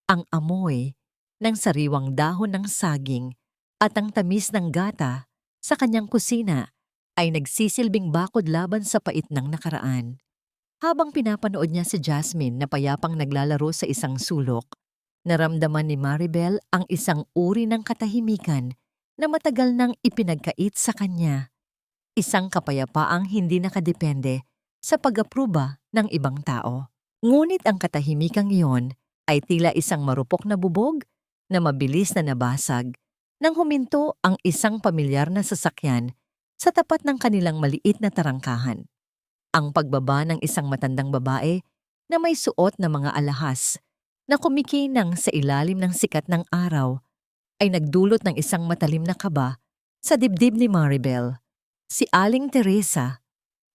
Ang amoy ng sariwang dahon ng saging at ang tamis ng gata sa kanyang kusina ay nagsisilbing bakod laban sa pait ng nakaraan. Habang pinapanood niya si Jasmine na payapang naglalaro sa isang sulok, naramdaman ni Maribel ang isang uri ng katahimikan na matagal nang ipinagkait sa kanya. Isang kapayapaang hindi nakadepende sa pag-apruba ng ibang tao. Ngunit ang katahimikang iyon ay tila isang marupok na bubog na mabilis na nabasag nang huminto ang isang pamilyar na sasakyan sa tapat ng kanilang maliit na tarangkahan. Ang pagbaba ng isang matandang babae na may suot na mga alahas na kumikinang sa ilalim ng sikat ng araw ay nagdulot ng isang matalim na kaba sa dibdib ni Maribel. Si Aling Teresa,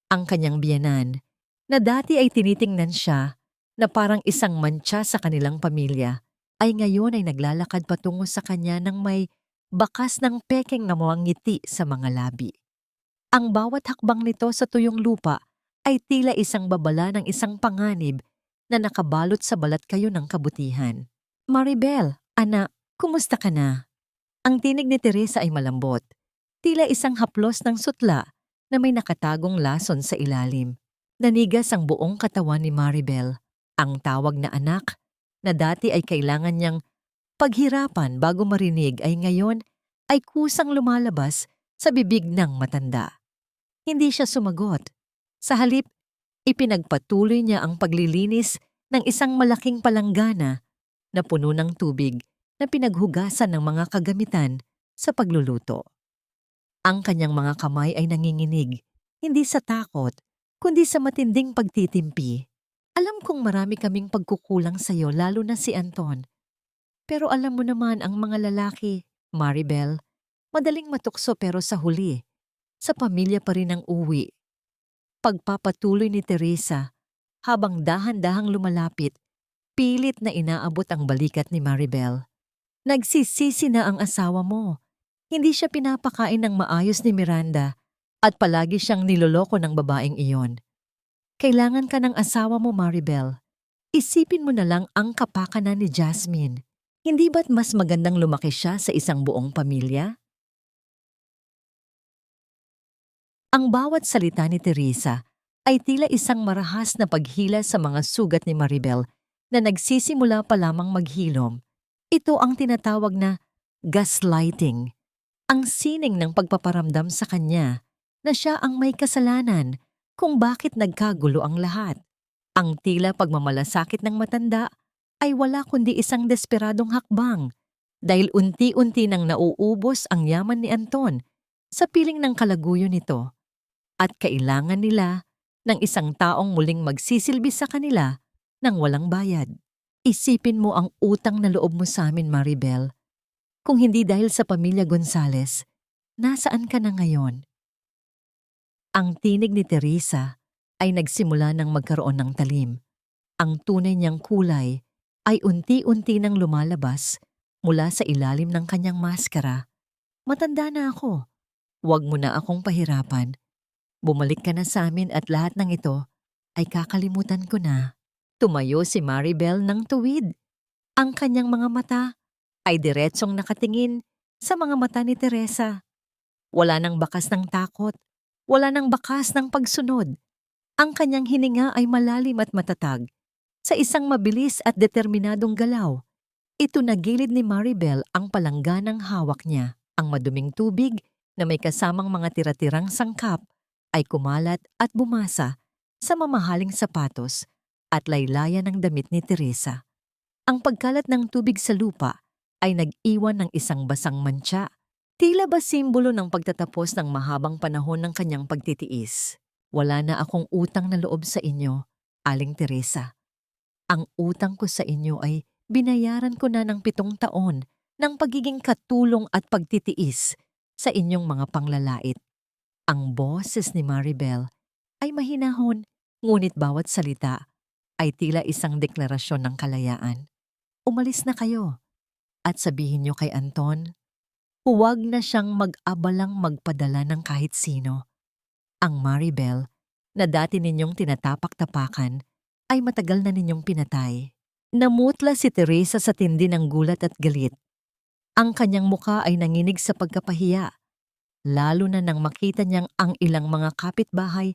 ang kanyang biyenan, na dati ay tinitingnan siya na parang isang mantsa sa kanilang pamilya, ay ngayon ay naglalakad patungo sa kanya ng may bakas ng pekeng na muwang ngiti sa mga labi. Ang bawat hakbang nito sa tuyong lupa ay tila isang babala ng isang panganib na nakabalot sa balat kayo ng kabutihan. "Maribel, anak, kumusta ka na?" Ang tinig ni Teresa ay malambot, tila isang haplos ng sutla na may nakatagong lason sa ilalim. Nanigas ang buong katawan ni Maribel. Ang tawag na anak, na dati ay kailangan niyang paghirapan bago marinig, ay ngayon ay kusang lumalabas sa bibig ng matanda. Hindi siya sumagot. Sa halip, ipinagpatuloy niya ang paglilinis ng isang malaking palanggana na puno ng tubig na pinaghugasan ng mga kagamitan sa pagluluto. Ang kanyang mga kamay ay nanginginig, hindi sa takot, kundi sa matinding pagtitimpi. "Alam kong marami kaming pagkukulang sa'yo, lalo na si Anton. Pero alam mo naman ang mga lalaki, Maribel, madaling matukso pero sa huli, sa pamilya pa rin ang uwi." Pagpapatuloy ni Teresa, habang dahan-dahang lumalapit, pilit na inaabot ang balikat ni Maribel. "Nagsisisi na ang asawa mo. Hindi siya pinapakain ng maayos ni Miranda at palagi siyang niloloko ng babaeng iyon. Kailangan ka ng asawa mo, Maribel. Isipin mo na lang ang kapakanan ni Jasmine. Hindi ba't mas magandang lumaki siya sa isang buong pamilya?" Ang bawat salita ni Teresa ay tila isang marahas na paghila sa mga sugat ni Maribel na nagsisimula pa lamang maghilom. Ito ang tinatawag na gaslighting, ang sining ng pagpaparamdam sa kanya na siya ang may kasalanan kung bakit nagkagulo ang lahat. Ang tila pagmamalasakit ng matanda ay wala kundi isang desperadong hakbang dahil unti-unti nang nauubos ang yaman ni Anton sa piling ng kalaguyo nito at kailangan nila ng isang taong muling magsisilbi sa kanila nang walang bayad. Isipin mo ang utang na loob mo sa amin, Maribel. Kung hindi dahil sa pamilya Gonzales, nasaan ka na ngayon? Ang tinig ni Teresa ay nagsimula ng magkaroon ng talim. Ang tunay niyang kulay ay unti-unti nang lumalabas mula sa ilalim ng kanyang maskara. Matanda na ako. Huwag mo na akong pahirapan. Bumalik ka na sa amin at lahat ng ito ay kakalimutan ko na. Tumayo si Maribel ng tuwid. Ang kanyang mga mata ay diretsong nakatingin sa mga mata ni Teresa. Wala nang bakas ng takot, wala nang bakas ng pagsunod. Ang kanyang hininga ay malalim at matatag. Sa isang mabilis at determinadong galaw, ito nagilid ni Maribel ang palangganang hawak niya. Ang maduming tubig na may kasamang mga tira-tirang sangkap ay kumalat at bumasa sa mamahaling sapatos at laylayan ng damit ni Teresa. Ang pagkalat ng tubig sa lupa ay nag-iwan ng isang basang mantsa. Tila ba simbolo ng pagtatapos ng mahabang panahon ng kanyang pagtitiis. Wala na akong utang na loob sa inyo, Aling Teresa. Ang utang ko sa inyo ay binayaran ko na ng 7 taon ng pagiging katulong at pagtitiis sa inyong mga panglalait. Ang boses ni Maribel ay mahinahon, ngunit bawat salita ay tila isang deklarasyon ng kalayaan. Umalis na kayo at sabihin niyo kay Anton, huwag na siyang mag-abalang magpadala ng kahit sino. Ang Maribel na dati ninyong tinatapak-tapakan ay matagal na ninyong pinatay. Namutla si Teresa sa tindi ng gulat at galit. Ang kanyang muka ay nanginig sa pagkapahiya, lalo na nang makita niyang ang ilang mga kapitbahay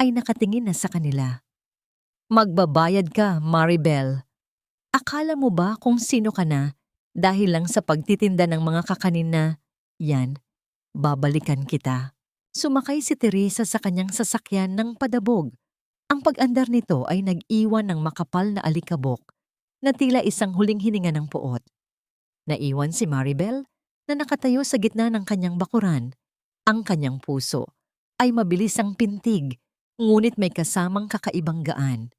ay nakatingin na sa kanila. Magbabayad ka, Maribel. Akala mo ba kung sino ka na dahil lang sa pagtitinda ng mga kakanin na, yan, babalikan kita. Sumakay si Teresa sa kanyang sasakyan ng padabog. Ang pag-andar nito ay nag-iwan ng makapal na alikabok na tila isang huling hininga ng puot. Naiwan si Maribel na nakatayo sa gitna ng kanyang bakuran. Ang kanyang puso ay mabilis ang pintig, ngunit may kasamang kakaibang gaan.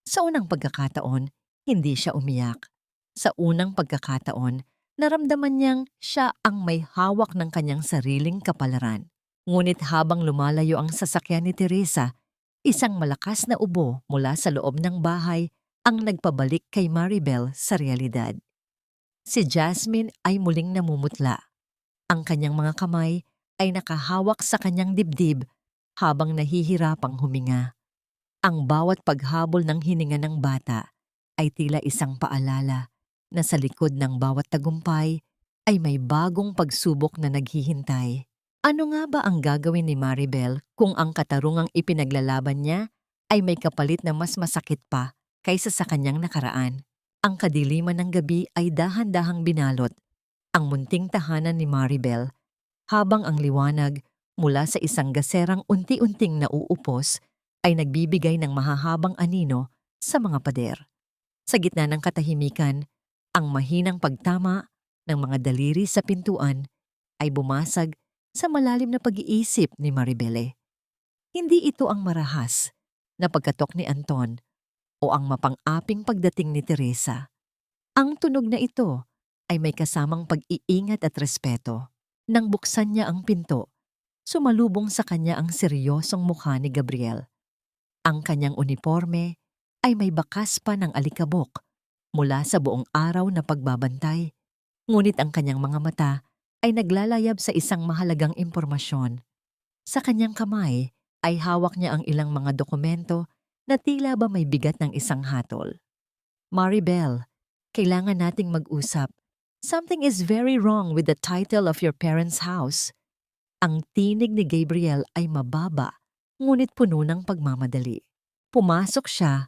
Sa unang pagkakataon, hindi siya umiyak. Sa unang pagkakataon, naramdaman niyang siya ang may hawak ng kanyang sariling kapalaran. Ngunit habang lumalayo ang sasakyan ni Teresa, isang malakas na ubo mula sa loob ng bahay ang nagpabalik kay Maribel sa realidad. Si Jasmine ay muling namumutla. Ang kanyang mga kamay ay nakahawak sa kanyang dibdib habang nahihirapang huminga. Ang bawat paghabol ng hininga ng bata ay tila isang paalala na sa likod ng bawat tagumpay ay may bagong pagsubok na naghihintay. Ano nga ba ang gagawin ni Maribel kung ang katarungang ipinaglalaban niya ay may kapalit na mas masakit pa kaysa sa kanyang nakaraan? Ang kadiliman ng gabi ay dahan-dahang binalot ang munting tahanan ni Maribel habang ang liwanag mula sa isang gaserang unti-unting nauupos ay nagbibigay ng mahahabang anino sa mga pader. Sa gitna ng katahimikan, ang mahinang pagtama ng mga daliri sa pintuan ay bumasag sa malalim na pag-iisip ni Maribel. Hindi ito ang marahas na pagkatok ni Anton o ang mapang-aping pagdating ni Teresa. Ang tunog na ito ay may kasamang pag-iingat at respeto. Nang buksan niya ang pinto, sumalubong sa kanya ang seryosong mukha ni Gabriel. Ang kanyang uniforme ay may bakas pa ng alikabok mula sa buong araw na pagbabantay. Ngunit ang kanyang mga mata ay naglalayab sa isang mahalagang impormasyon. Sa kanyang kamay ay hawak niya ang ilang mga dokumento na tila ba may bigat ng isang hatol. Maribel, kailangan nating mag-usap. Something is very wrong with the title of your parents' house. Ang tinig ni Gabriel ay mababa, ngunit puno ng pagmamadali. Pumasok siya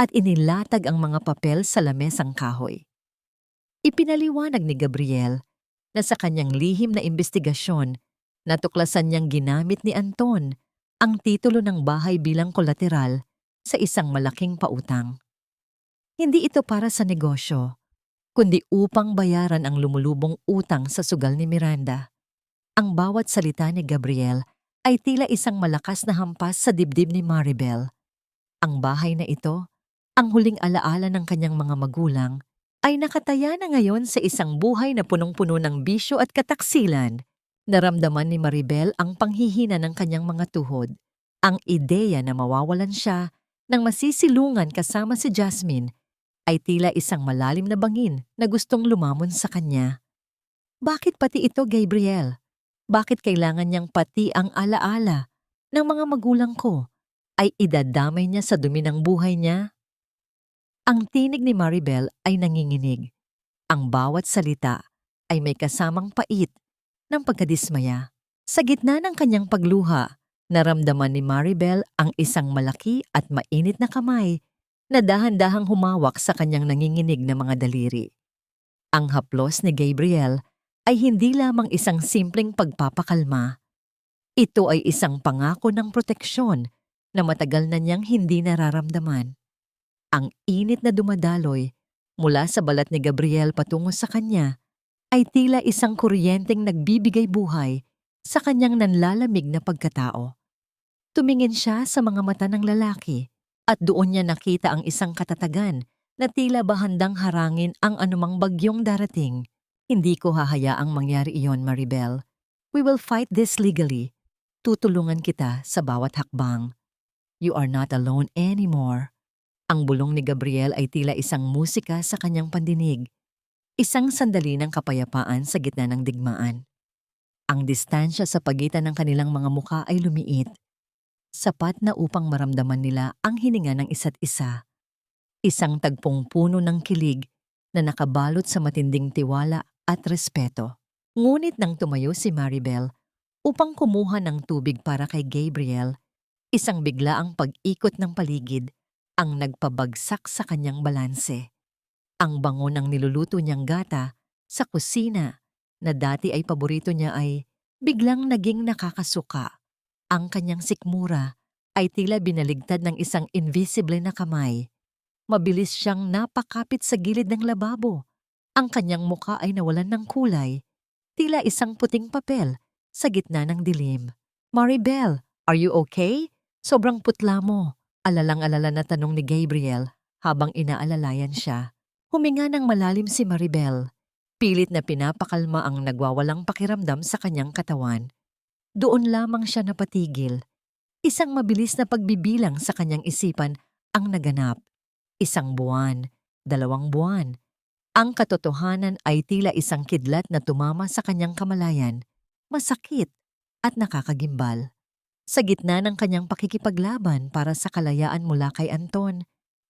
at inilatag ang mga papel sa lamesang kahoy. Ipinaliwanag ni Gabriel na sa kanyang lihim na imbestigasyon, natuklasan niyang ginamit ni Anton ang titulo ng bahay bilang kolateral sa isang malaking pautang. Hindi ito para sa negosyo, kundi upang bayaran ang lumulubong utang sa sugal ni Miranda. Ang bawat salita ni Gabriel ay tila isang malakas na hampas sa dibdib ni Maribel. Ang bahay na ito, ang huling alaala ng kanyang mga magulang, ay nakataya na ngayon sa isang buhay na punong-puno ng bisyo at kataksilan. Naramdaman ni Maribel ang panghihina ng kanyang mga tuhod. Ang ideya na mawawalan siya ng masisilungan kasama si Jasmine ay tila isang malalim na bangin na gustong lumamon sa kanya. Bakit pati ito, Gabriel? Bakit kailangan niyang pati ang alaala ng mga magulang ko ay idadamay niya sa dumi ng buhay niya? Ang tinig ni Maribel ay nanginginig. Ang bawat salita ay may kasamang pait ng pagkadismaya. Sa gitna ng kanyang pagluha, naramdaman ni Maribel ang isang malaki at mainit na kamay na dahan-dahang humawak sa kanyang nanginginig na mga daliri. Ang haplos ni Gabriel ay hindi lamang isang simpleng pagpapakalma. Ito ay isang pangako ng proteksyon na matagal na niyang hindi nararamdaman. Ang init na dumadaloy mula sa balat ni Gabriel patungo sa kanya ay tila isang kuryenteng nagbibigay buhay sa kanyang nanlalamig na pagkatao. Tumingin siya sa mga mata ng lalaki at doon niya nakita ang isang katatagan na tila ba handang harangin ang anumang bagyong darating. Hindi ko hahayaang mangyari iyon, Maribel. We will fight this legally. Tutulungan kita sa bawat hakbang. You are not alone anymore. Ang bulong ni Gabriel ay tila isang musika sa kanyang pandinig. Isang sandali ng kapayapaan sa gitna ng digmaan. Ang distansya sa pagitan ng kanilang mga muka ay lumiit. Sapat na upang maramdaman nila ang hininga ng isa't isa. Isang tagpong puno ng kilig na nakabalot sa matinding tiwala at respeto. Ngunit nang tumayo si Maribel upang kumuha ng tubig para kay Gabriel, isang biglaang pag-ikot ng paligid ang nagpabagsak sa kanyang balanse. Ang bango ng niluluto niyang gata sa kusina na dati ay paborito niya ay biglang naging nakakasuka. Ang kanyang sikmura ay tila binaligtad ng isang invisible na kamay. Mabilis siyang napakapit sa gilid ng lababo. Ang kanyang muka ay nawalan ng kulay, tila isang puting papel sa gitna ng dilim. Maribel, are you okay? Sobrang putla mo. Alalang-alala na tanong ni Gabriel habang inaalalayan siya. Huminga ng malalim si Maribel. Pilit na pinapakalma ang nagwawalang pakiramdam sa kanyang katawan. Doon lamang siya napatigil. Isang mabilis na pagbibilang sa kanyang isipan ang naganap. 1 buwan, 2 buwan. Ang katotohanan ay tila isang kidlat na tumama sa kanyang kamalayan, masakit at nakakagimbal. Sa gitna ng kanyang pakikipaglaban para sa kalayaan mula kay Anton,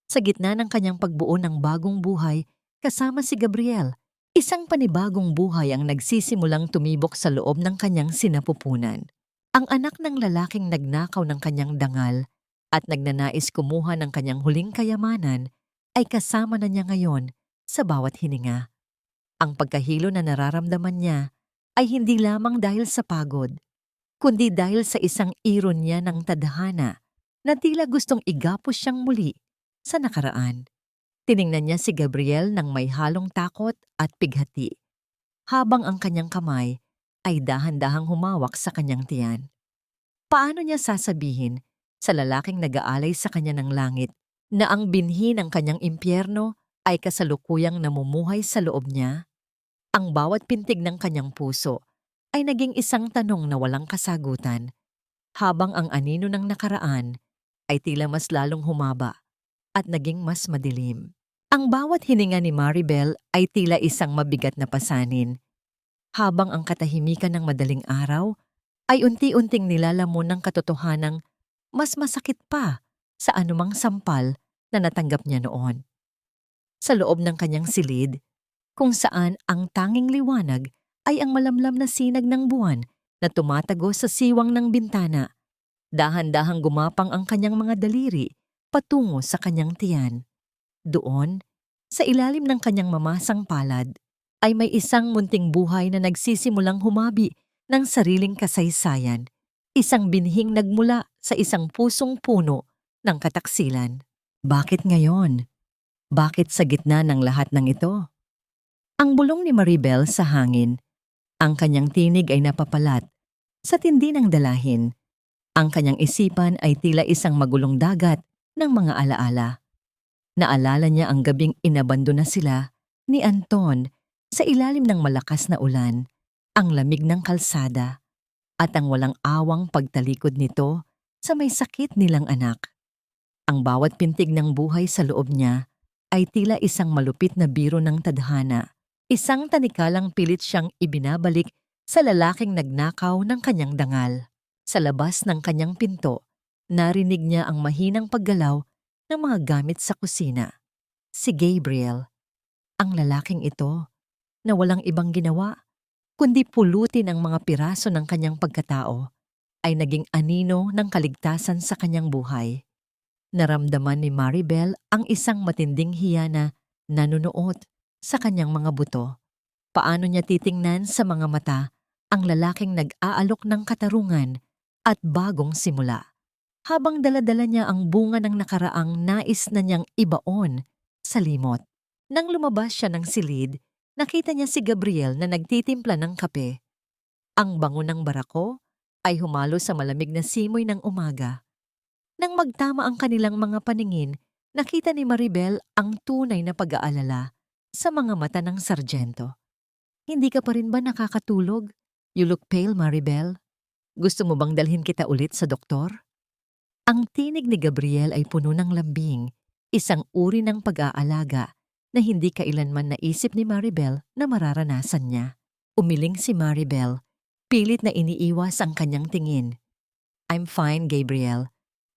sa gitna ng kanyang pagbuo ng bagong buhay kasama si Gabriel, isang panibagong buhay ang nagsisimulang tumibok sa loob ng kanyang sinapupunan. Ang anak ng lalaking nagnakaw ng kanyang dangal at nagnanais kumuha ng kanyang huling kayamanan ay kasama na niya ngayon sa bawat hininga. Ang pagkahilo na nararamdaman niya ay hindi lamang dahil sa pagod, kundi dahil sa isang ironya ng tadhana na tila gustong igapos siyang muli sa nakaraan. Tiningnan niya si Gabriel ng may halong takot at pighati, habang ang kanyang kamay ay dahan-dahang humawak sa kanyang tiyan. Paano niya sasabihin sa lalaking nag-aalay sa kanya ng langit na ang binhi ng kanyang impyerno ay kasalukuyang namumuhay sa loob niya? Ang bawat pintig ng kanyang puso ay naging isang tanong na walang kasagutan, habang ang anino ng nakaraan ay tila mas lalong humaba at naging mas madilim. Ang bawat hininga ni Maribel ay tila isang mabigat na pasanin, habang ang katahimikan ng madaling araw ay unti-unting nilalamon ng katotohanang mas masakit pa sa anumang sampal na natanggap niya noon. Sa loob ng kanyang silid, kung saan ang tanging liwanag ay ang malamlam na sinag ng buwan na tumatago sa siwang ng bintana. Dahan-dahang gumapang ang kanyang mga daliri patungo sa kanyang tiyan. Doon, sa ilalim ng kanyang mamasang palad, ay may isang munting buhay na nagsisimulang humabi ng sariling kasaysayan, isang binhing nagmula sa isang pusong puno ng kataksilan. Bakit ngayon? Bakit sa gitna ng lahat ng ito? Ang bulong ni Maribel sa hangin. Ang kanyang tinig ay napapalat sa tindi ng dalahin. Ang kanyang isipan ay tila isang magulong dagat ng mga alaala. Naalala niya ang gabing inabandona sila ni Anton sa ilalim ng malakas na ulan, ang lamig ng kalsada, at ang walang awang pagtalikod nito sa may sakit nilang anak. Ang bawat pintig ng buhay sa loob niya ay tila isang malupit na biro ng tadhana, isang tanikalang pilit siyang ibinabalik sa lalaking nagnakaw ng kanyang dangal. Sa labas ng kanyang pinto, narinig niya ang mahinang paggalaw ng mga gamit sa kusina. Si Gabriel, ang lalaking ito, na walang ibang ginawa, kundi pulutin ang mga piraso ng kanyang pagkatao, ay naging anino ng kaligtasan sa kanyang buhay. Naramdaman ni Maribel ang isang matinding hiya na nanunuot sa kanyang mga buto. Paano niya titingnan sa mga mata ang lalaking nag-aalok ng katarungan at bagong simula, habang daladala niya ang bunga ng nakaraang nais na niyang ibaon sa limot. Nang lumabas siya ng silid, nakita niya si Gabriel na nagtitimpla ng kape. Ang bango ng barako ay humalo sa malamig na simoy ng umaga. Nang magtama ang kanilang mga paningin, nakita ni Maribel ang tunay na pag-aalala sa mga mata ng sarjento. Hindi ka pa rin ba nakakatulog? You look pale, Maribel. Gusto mo bang dalhin kita ulit sa doktor? Ang tinig ni Gabriel ay puno ng lambing, isang uri ng pag-aalaga na hindi kailanman naisip ni Maribel na mararanasan niya. Umiling si Maribel, pilit na iniiwas ang kanyang tingin. I'm fine, Gabriel.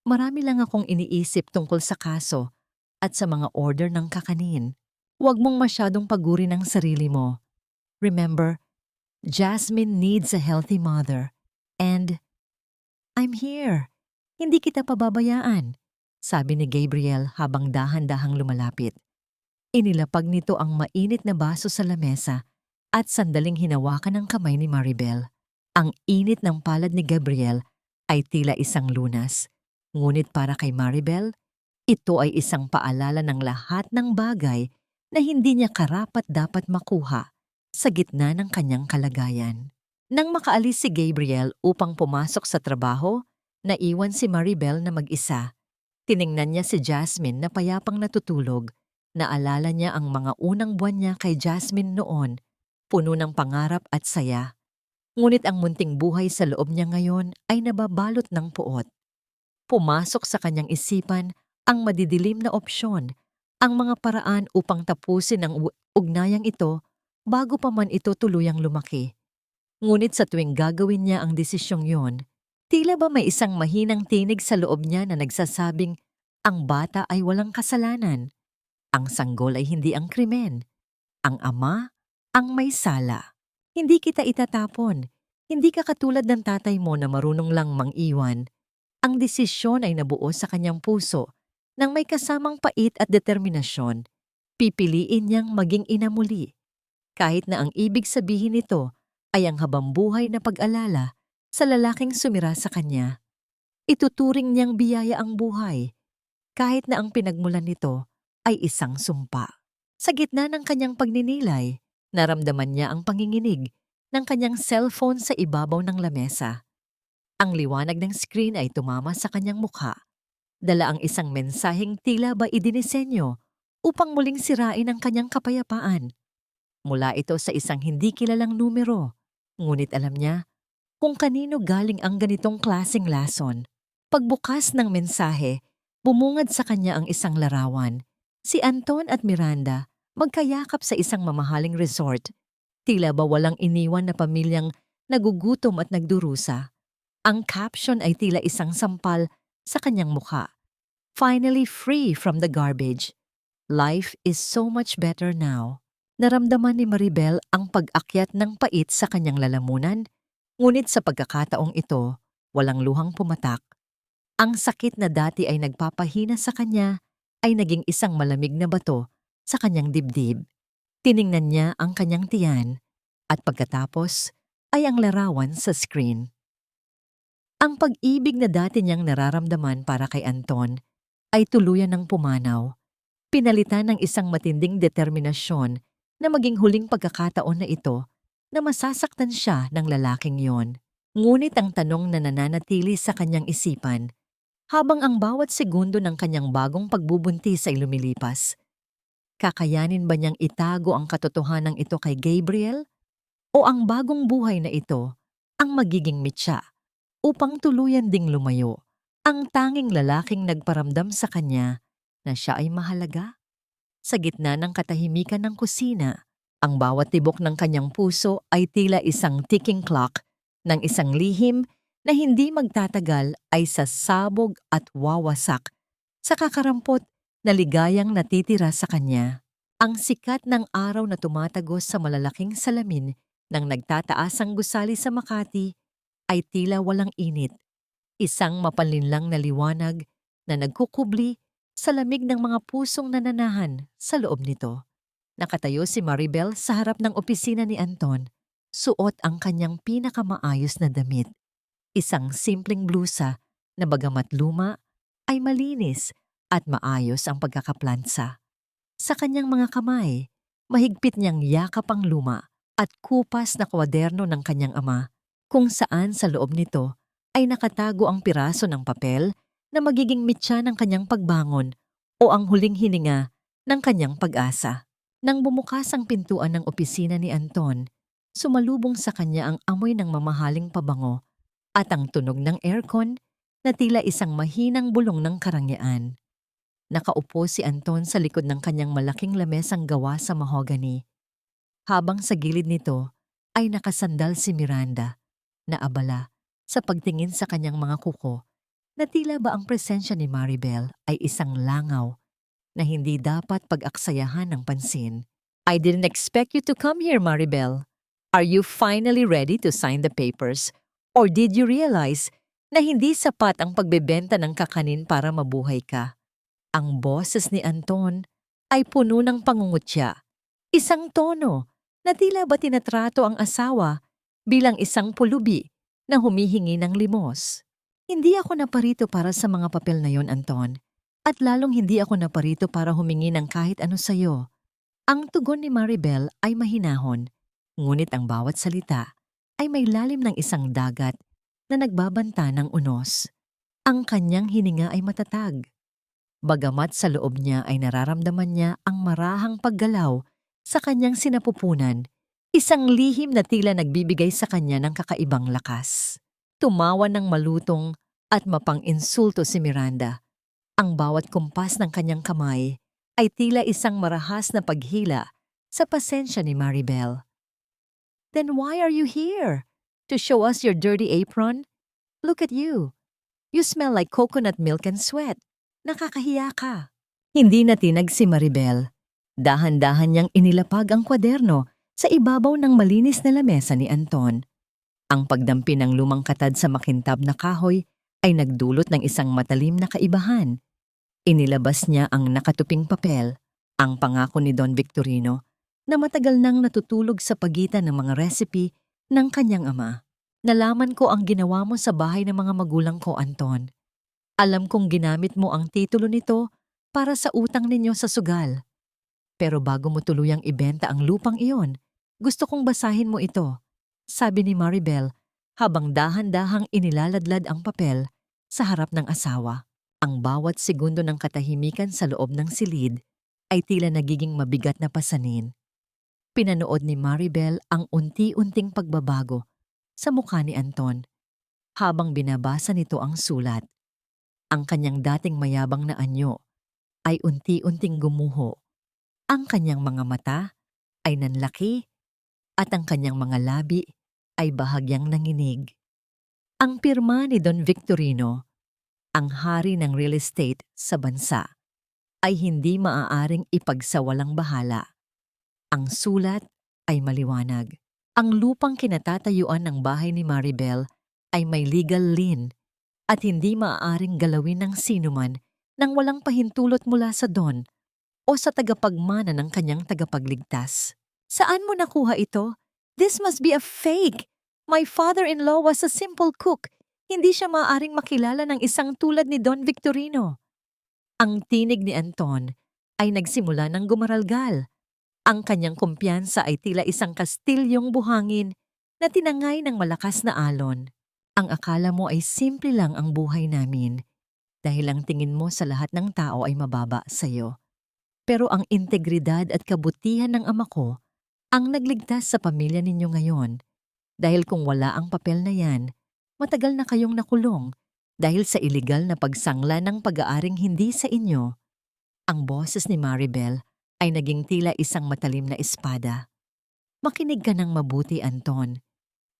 Marami lang akong iniisip tungkol sa kaso at sa mga order ng kakanin. Huwag mong masyadong paguri ng sarili mo. Remember, Jasmine needs a healthy mother. And I'm here. Hindi kita pababayaan, sabi ni Gabriel habang dahan-dahang lumalapit. Inilapag nito ang mainit na baso sa lamesa at sandaling hinawakan ng kamay ni Maribel. Ang init ng palad ni Gabriel ay tila isang lunas. Ngunit para kay Maribel, ito ay isang paalala ng lahat ng bagay na hindi niya karapat-dapat makuha sa gitna ng kanyang kalagayan. Nang makaalis si Gabriel upang pumasok sa trabaho, naiwan si Maribel na mag-isa. Tiningnan niya si Jasmine na payapang natutulog. Naalala niya ang mga unang buwan niya kay Jasmine noon, puno ng pangarap at saya. Ngunit ang munting buhay sa loob niya ngayon ay nababalot ng puot. Pumasok sa kanyang isipan ang madidilim na opsyon, ang mga paraan upang tapusin ang ugnayang ito bago pa man ito tuluyang lumaki. Ngunit sa tuwing gagawin niya ang desisyong yon, tila ba may isang mahinang tinig sa loob niya na nagsasabing ang bata ay walang kasalanan. Ang sanggol ay hindi ang krimen. Ang ama ang may sala. Hindi kita itatapon. Hindi ka katulad ng tatay mo na marunong lang mang-iwan. Ang desisyon ay nabuo sa kanyang puso nang may kasamang pait at determinasyon. Pipiliin niyang maging ina muli. Kahit na ang ibig sabihin nito ay ang habambuhay na pag-alala sa lalaking sumira sa kanya. Ituturing niyang biyaya ang buhay, kahit na ang pinagmulan nito ay isang sumpa. Sa gitna ng kanyang pagninilay, naramdaman niya ang panginginig ng kanyang cellphone sa ibabaw ng lamesa. Ang liwanag ng screen ay tumama sa kanyang mukha. Dala ang isang mensaheng tila ba idinisenyo upang muling sirain ang kanyang kapayapaan. Mula ito sa isang hindi kilalang numero. Ngunit alam niya kung kanino galing ang ganitong klaseng lason. Pagbukas ng mensahe, bumungad sa kanya ang isang larawan. Si Anton at Miranda magkayakap sa isang mamahaling resort. Tila ba walang iniwan na pamilyang nagugutom at nagdurusa. Ang caption ay tila isang sampal sa kanyang mukha. Finally free from the garbage. Life is so much better now. Naramdaman ni Maribel ang pag-akyat ng pait sa kanyang lalamunan, ngunit sa pagkakataong ito, walang luhang pumatak. Ang sakit na dati ay nagpapahina sa kanya ay naging isang malamig na bato sa kanyang dibdib. Tiningnan niya ang kanyang tiyan at pagkatapos ay ang larawan sa screen. Ang pag-ibig na dati niyang nararamdaman para kay Anton ay tuluyan ng pumanaw. Pinalitan ng isang matinding determinasyon na maging huling pagkakataon na ito na masasaktan siya ng lalaking yon. Ngunit ang tanong na nananatili sa kanyang isipan habang ang bawat segundo ng kanyang bagong pagbubuntis ay lumilipas, kakayanin ba niyang itago ang katotohanan ito kay Gabriel? O ang bagong buhay na ito ang magiging mitya upang tuluyan ding lumayo ang tanging lalaking nagparamdam sa kanya na siya ay mahalaga? Sa gitna ng katahimikan ng kusina, ang bawat tibok ng kanyang puso ay tila isang ticking clock ng isang lihim na hindi magtatagal ay sasabog at wawasak sa kakarampot na ligayang natitira sa kanya. Ang sikat ng araw na tumatagos sa malalaking salamin ng nagtataasang gusali sa Makati ay tila walang init. Isang mapanlinlang na liwanag na nagkukubli sa lamig ng mga pusong nananahan sa loob nito. Nakatayo si Maribel sa harap ng opisina ni Anton. Suot ang kanyang pinakamaayos na damit. Isang simpleng blusa na bagamat luma ay malinis at maayos ang pagkakaplansa. Sa kanyang mga kamay, mahigpit niyang yakap ang luma at kupas na kwaderno ng kanyang ama, kung saan sa loob nito ay nakatago ang piraso ng papel na magiging mitya ng kanyang pagbangon o ang huling hininga ng kanyang pag-asa. Nang bumukas ang pintuan ng opisina ni Anton, sumalubong sa kanya ang amoy ng mamahaling pabango at ang tunog ng aircon na tila isang mahinang bulong ng karangyaan. Nakaupo si Anton sa likod ng kanyang malaking lamesang gawa sa mahogany. Habang sa gilid nito ay nakasandal si Miranda, na abala sa pagtingin sa kanyang mga kuko na tila ba ang presensya ni Maribel ay isang langaw na hindi dapat pag-aksayahan ng pansin. "I didn't expect you to come here, Maribel. Are you finally ready to sign the papers? Or did you realize na hindi sapat ang pagbebenta ng kakanin para mabuhay ka?" Ang boses ni Anton ay puno ng pangungutya. Isang tono na tila ba tinatrato ang asawa bilang isang pulubi na humihingi ng limos. "Hindi ako naparito para sa mga papel na yon, Anton. At lalong hindi ako naparito para humingi ng kahit ano sa'yo." Ang tugon ni Maribel ay mahinahon, ngunit ang bawat salita ay may lalim ng isang dagat na nagbabanta ng unos. Ang kanyang hininga ay matatag. Bagamat sa loob niya ay nararamdaman niya ang marahang paggalaw sa kanyang sinapupunan, isang lihim na tila nagbibigay sa kanya ng kakaibang lakas. Tumawa ng malutong at mapang-insulto si Miranda. Ang bawat kumpas ng kanyang kamay ay tila isang marahas na paghila sa pasensya ni Maribel. "Then why are you here? To show us your dirty apron? Look at you. You smell like coconut milk and sweat. Nakakahiya ka." Hindi natinag si Maribel. Dahan-dahan niyang inilapag ang kwaderno sa ibabaw ng malinis na lamesa ni Anton. Ang pagdampi ng lumang katad sa makintab na kahoy ay nagdulot ng isang matalim na kaibahan. Inilabas niya ang nakatuping papel, ang pangako ni Don Victorino, na matagal nang natutulog sa pagitan ng mga recipe ng kanyang ama. "Nalaman ko ang ginawa mo sa bahay ng mga magulang ko, Anton. Alam kong ginamit mo ang titulo nito para sa utang ninyo sa sugal. Pero bago mo tuluyang ibenta ang lupang iyon, gusto kong basahin mo ito," sabi ni Maribel habang dahan-dahang inilaladlad ang papel sa harap ng asawa. Ang bawat segundo ng katahimikan sa loob ng silid ay tila nagiging mabigat na pasanin. Pinanood ni Maribel ang unti-unting pagbabago sa mukha ni Anton habang binabasa nito ang sulat. Ang kanyang dating mayabang na anyo ay unti-unting gumuho. Ang kanyang mga mata ay nanlaki at ang kanyang mga labi ay bahagyang nanginig. Ang pirma ni Don Victorino, ang hari ng real estate sa bansa, ay hindi maaaring ipagsawalang bahala. Ang sulat ay maliwanag. Ang lupang kinatatayuan ng bahay ni Maribel ay may legal lien at hindi maaaring galawin ng sinuman nang walang pahintulot mula sa Don o sa tagapagmana ng kanyang tagapagligtas. Saan mo nakuha ito? This must be a fake! My father-in-law was a simple cook. Hindi siya maaaring makilala ng isang tulad ni Don Victorino. Ang tinig ni Anton ay nagsimula ng gumaralgal. Ang kanyang kumpiyansa ay tila isang kastilyong buhangin na tinangay ng malakas na alon. Ang akala mo ay simple lang ang buhay namin dahil ang tingin mo sa lahat ng tao ay mababa sa iyo. Pero ang integridad at kabutihan ng ama ko ang nagligtas sa pamilya ninyo ngayon. Dahil kung wala ang papel na yan, matagal na kayong nakulong dahil sa iligal na pagsangla ng pag-aaring hindi sa inyo. Ang boses ni Maribel ay naging tila isang matalim na espada. Makinig ka ng mabuti, Anton.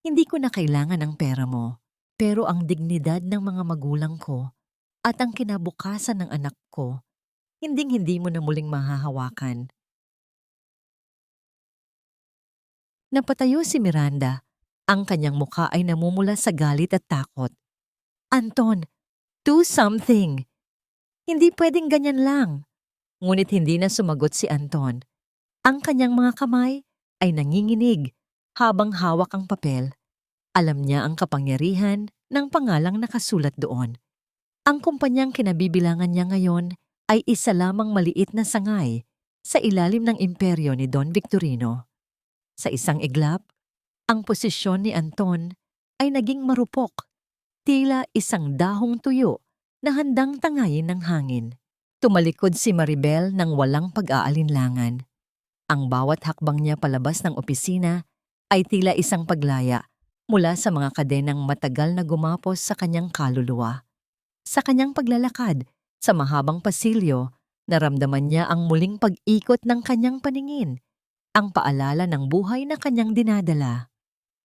Hindi ko na kailangan ng pera mo, pero ang dignidad ng mga magulang ko at ang kinabukasan ng anak ko, hinding-hindi mo na muling mahahawakan. Napatayo si Miranda. Ang kanyang mukha ay namumula sa galit at takot. Anton, do something! Hindi pwedeng ganyan lang. Ngunit hindi na sumagot si Anton. Ang kanyang mga kamay ay nanginginig habang hawak ang papel. Alam niya ang kapangyarihan ng pangalang nakasulat doon. Ang kumpanyang kinabibilangan niya ngayon ay isa lamang maliit na sangay sa ilalim ng imperyo ni Don Victorino. Sa isang iglap, ang posisyon ni Anton ay naging marupok, tila isang dahong tuyo na handang tangayin ng hangin. Tumalikod si Maribel ng walang pag-aalinlangan. Ang bawat hakbang niya palabas ng opisina ay tila isang paglaya mula sa mga kadenang matagal na gumapos sa kanyang kaluluwa. Sa kanyang paglalakad sa mahabang pasilyo, naramdaman niya ang muling pag-ikot ng kanyang paningin, ang paalala ng buhay na kanyang dinadala.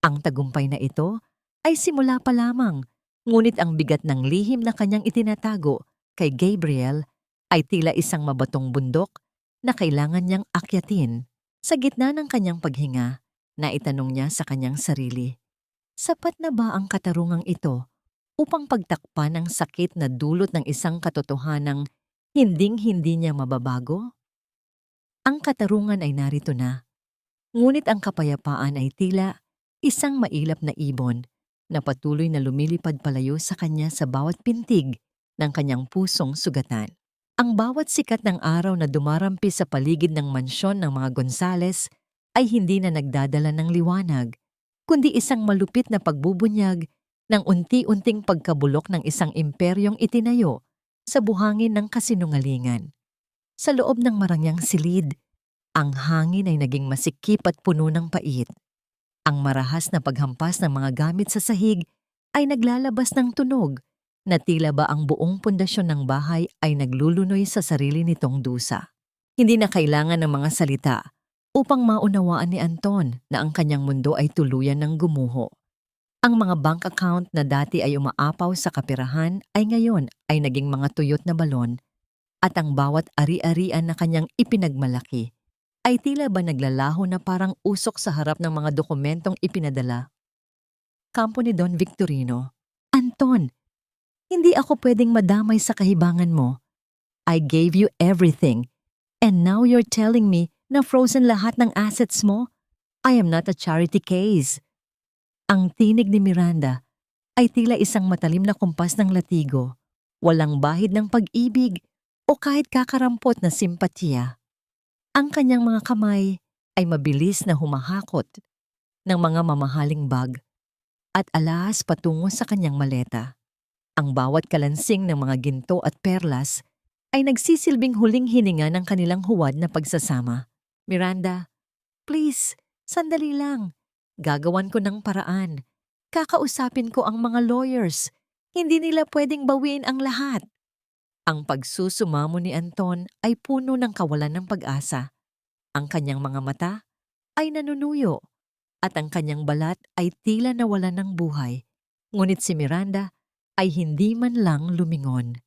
Ang tagumpay na ito ay simula pa lamang, ngunit ang bigat ng lihim na kanyang itinatago kay Gabriel ay tila isang mabatong bundok na kailangan niyang akyatin. Sa gitna ng kanyang paghinga, naitanong niya sa kanyang sarili, sapat na ba ang katarungang ito upang pagtakpan ang sakit na dulot ng isang katotohanang hinding-hindi niya mababago? Ang katarungan ay narito na, ngunit ang kapayapaan ay tila isang mailap na ibon na patuloy na lumilipad palayo sa kanya sa bawat pintig ng kanyang pusong sugatan. Ang bawat sikat ng araw na dumarampi sa paligid ng mansyon ng mga Gonzales ay hindi na nagdadala ng liwanag, kundi isang malupit na pagbubunyag ng unti-unting pagkabulok ng isang imperyong itinayo sa buhangin ng kasinungalingan. Sa loob ng marangyang silid, ang hangin ay naging masikip at puno ng pait. Ang marahas na paghampas ng mga gamit sa sahig ay naglalabas ng tunog na tila ba ang buong pundasyon ng bahay ay naglulunoy sa sarili nitong dusa. Hindi na kailangan ng mga salita upang maunawaan ni Anton na ang kanyang mundo ay tuluyan ng gumuho. Ang mga bank account na dati ay umaapaw sa kapirahan ay ngayon ay naging mga tuyot na balon at ang bawat ari-arian na kanyang ipinagmalaki ay tila ba naglalaho na parang usok sa harap ng mga dokumentong ipinadala. Kampo ni Don Victorino. Anton, hindi ako pwedeng madamay sa kahibangan mo. I gave you everything, and now you're telling me na frozen lahat ng assets mo? I am not a charity case. Ang tinig ni Miranda ay tila isang matalim na kumpas ng latigo, walang bahid ng pag-ibig o kahit kakarampot na simpatiya. Ang kanyang mga kamay ay mabilis na humahakot ng mga mamahaling bag at alahas patungo sa kanyang maleta. Ang bawat kalansing ng mga ginto at perlas ay nagsisilbing huling hininga ng kanilang huwad na pagsasama. Miranda, please, sandali lang. Gagawan ko ng paraan. Kakausapin ko ang mga lawyers. Hindi nila pwedeng bawiin ang lahat. Ang pagsusumamo ni Anton ay puno ng kawalan ng pag-asa. Ang kanyang mga mata ay nanunuyo at ang kanyang balat ay tila nawalan ng buhay. Ngunit si Miranda ay hindi man lang lumingon.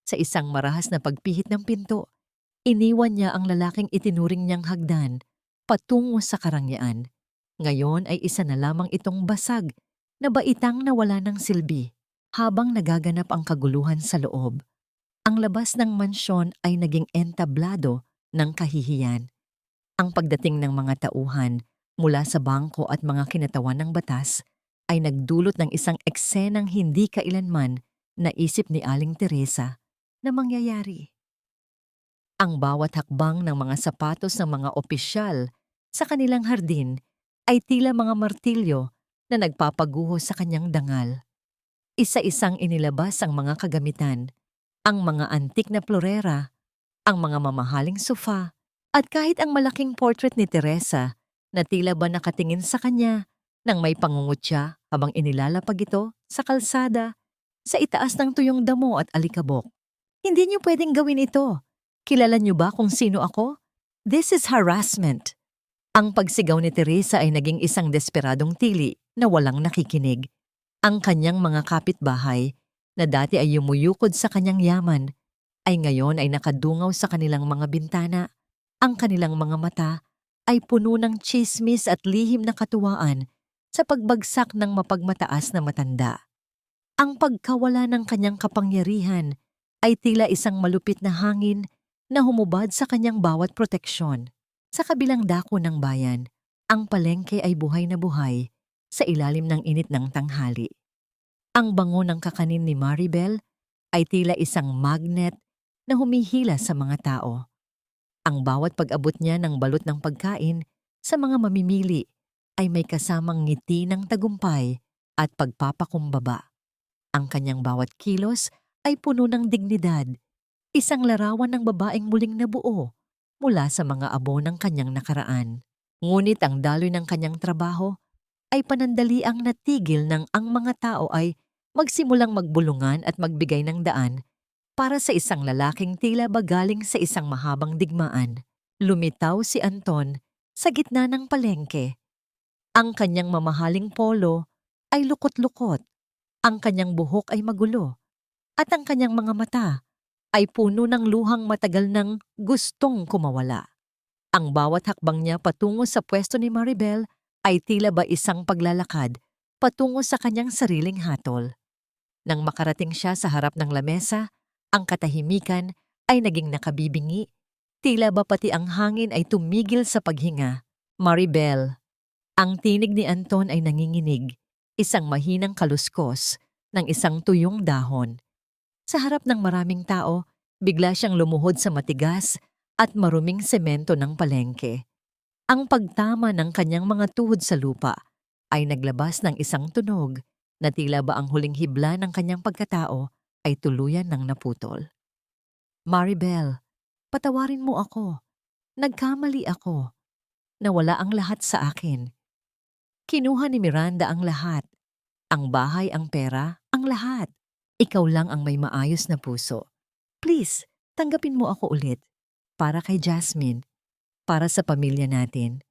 Sa isang marahas na pagpihit ng pinto, iniwan niya ang lalaking itinuring niyang hagdan patungo sa karangyaan. Ngayon ay isa na lamang itong basag na baitang nawala ng silbi. Habang nagaganap ang kaguluhan sa loob, ang labas ng mansyon ay naging entablado ng kahihiyan. Ang pagdating ng mga tauhan mula sa bangko at mga kinatawan ng batas ay nagdulot ng isang eksenang hindi kailanman naisip ni Aling Teresa na mangyayari. Ang bawat hakbang ng mga sapatos ng mga opisyal sa kanilang hardin ay tila mga martilyo na nagpapaguho sa kanyang dangal. Isa-isang inilabas ang mga kagamitan, ang mga antik na florera, ang mga mamahaling sofa, at kahit ang malaking portrait ni Teresa na tila ba nakatingin sa kanya nang may pangungutya habang inilalapag ito sa kalsada sa itaas ng tuyong damo at alikabok. Hindi niyo pwedeng gawin ito. Kilala niyo ba kung sino ako? This is harassment. Ang pagsigaw ni Teresa ay naging isang desperadong tili na walang nakikinig. Ang kanyang mga kapitbahay na dati ay yumuyukod sa kanyang yaman ay ngayon ay nakadungaw sa kanilang mga bintana. Ang kanilang mga mata ay puno ng tsismis at lihim na katuwaan sa pagbagsak ng mapagmataas na matanda. Ang pagkawala ng kanyang kapangyarihan ay tila isang malupit na hangin na humubad sa kanyang bawat proteksyon. Sa kabilang dako ng bayan, ang palengke ay buhay na buhay sa ilalim ng init ng tanghali. Ang bango ng kakanin ni Maribel ay tila isang magnet na humihila sa mga tao. Ang bawat pag-abot niya ng balot ng pagkain sa mga mamimili ay may kasamang ngiti ng tagumpay at pagpapakumbaba. Ang kanyang bawat kilos ay puno ng dignidad, isang larawan ng babaeng muling nabuo mula sa mga abo ng kanyang nakaraan. Ngunit ang daloy ng kanyang trabaho ay panandaliang natigil nang ang mga tao ay magsimulang magbulungan at magbigay ng daan para sa isang lalaking tila ba galing sa isang mahabang digmaan. Lumitaw si Anton sa gitna ng palengke. Ang kanyang mamahaling polo ay lukot-lukot, ang kanyang buhok ay magulo, at ang kanyang mga mata ay puno ng luhang matagal nang gustong kumawala. Ang bawat hakbang niya patungo sa pwesto ni Maribel ay tila ba isang paglalakad patungo sa kanyang sariling hatol. Nang makarating siya sa harap ng lamesa, ang katahimikan ay naging nakabibingi, tila ba pati ang hangin ay tumigil sa paghinga. Maribel. Ang tinig ni Anton ay nanginginig, isang mahinang kaluskos ng isang tuyong dahon. Sa harap ng maraming tao, bigla siyang lumuhod sa matigas at maruming semento ng palengke. Ang pagtama ng kanyang mga tuhod sa lupa ay naglabas ng isang tunog na tila ba ang huling hibla ng kanyang pagkatao ay tuluyan ng naputol. Maribel, patawarin mo ako. Nagkamali ako. Nawala ang lahat sa akin. Kinuha ni Miranda ang lahat. Ang bahay, ang pera, ang lahat. Ikaw lang ang may maayos na puso. Please, tanggapin mo ako ulit. Para kay Jasmine. Para sa pamilya natin.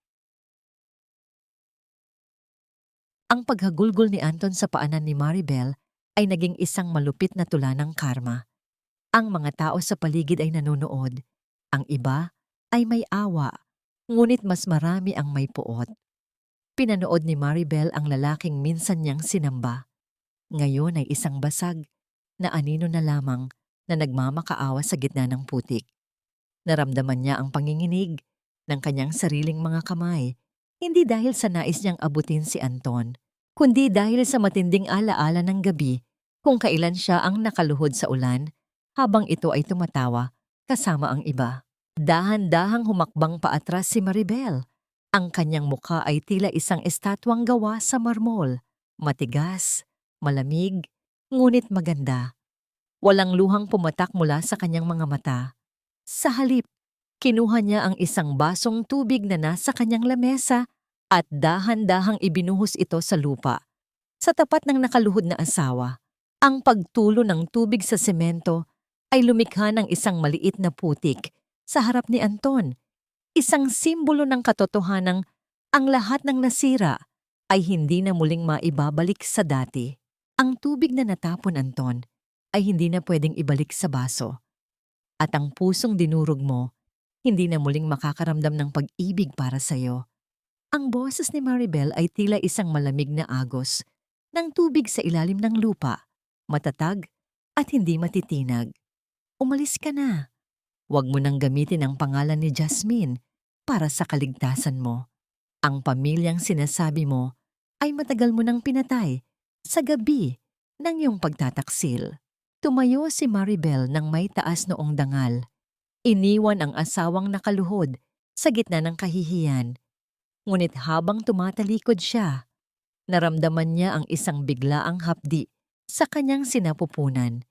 Ang paghagulgol ni Anton sa paanan ni Maribel ay naging isang malupit na tula ng karma. Ang mga tao sa paligid ay nanonood. Ang iba ay may awa, ngunit mas marami ang may puot. Pinanood ni Maribel ang lalaking minsan niyang sinamba. Ngayon ay isang basag na anino na lamang na nagmamakaawa sa gitna ng putik. Naramdaman niya ang panginginig ng kanyang sariling mga kamay, hindi dahil sa nais niyang abutin si Anton, kundi dahil sa matinding alaala ng gabi kung kailan siya ang nakaluhod sa ulan habang ito ay tumatawa kasama ang iba. Dahan-dahang humakbang paatras si Maribel. Ang kanyang mukha ay tila isang estatwang gawa sa marmol, matigas, malamig, ngunit maganda. Walang luhang pumatak mula sa kanyang mga mata. Sa halip, kinuha niya ang isang basong tubig na nasa kanyang lamesa at dahan-dahang ibinuhos ito sa lupa. Sa tapat ng nakaluhod na asawa, ang pagtulo ng tubig sa semento ay lumikha ng isang maliit na putik sa harap ni Anton. Isang simbolo ng katotohanang ang lahat ng nasira ay hindi na muling maibabalik sa dati. Ang tubig na natapon, Anton, ay hindi na pwedeng ibalik sa baso. At ang pusong dinurog mo, hindi na muling makakaramdam ng pag-ibig para sa'yo. Ang boses ni Maribel ay tila isang malamig na agos ng tubig sa ilalim ng lupa. matatag, at hindi matitinag. Umalis ka na. Huwag mo nang gamitin ang pangalan ni Jasmine para sa kaligtasan mo. Ang pamilyang sinasabi mo ay matagal mo nang pinatay sa gabi ng iyong pagtataksil. Tumayo si Maribel ng may taas noong dangal. Iniwan ang asawang nakaluhod sa gitna ng kahihiyan. Ngunit habang tumatalikod siya, naramdaman niya ang isang biglaang hapdi sa kanyang sinapupunan.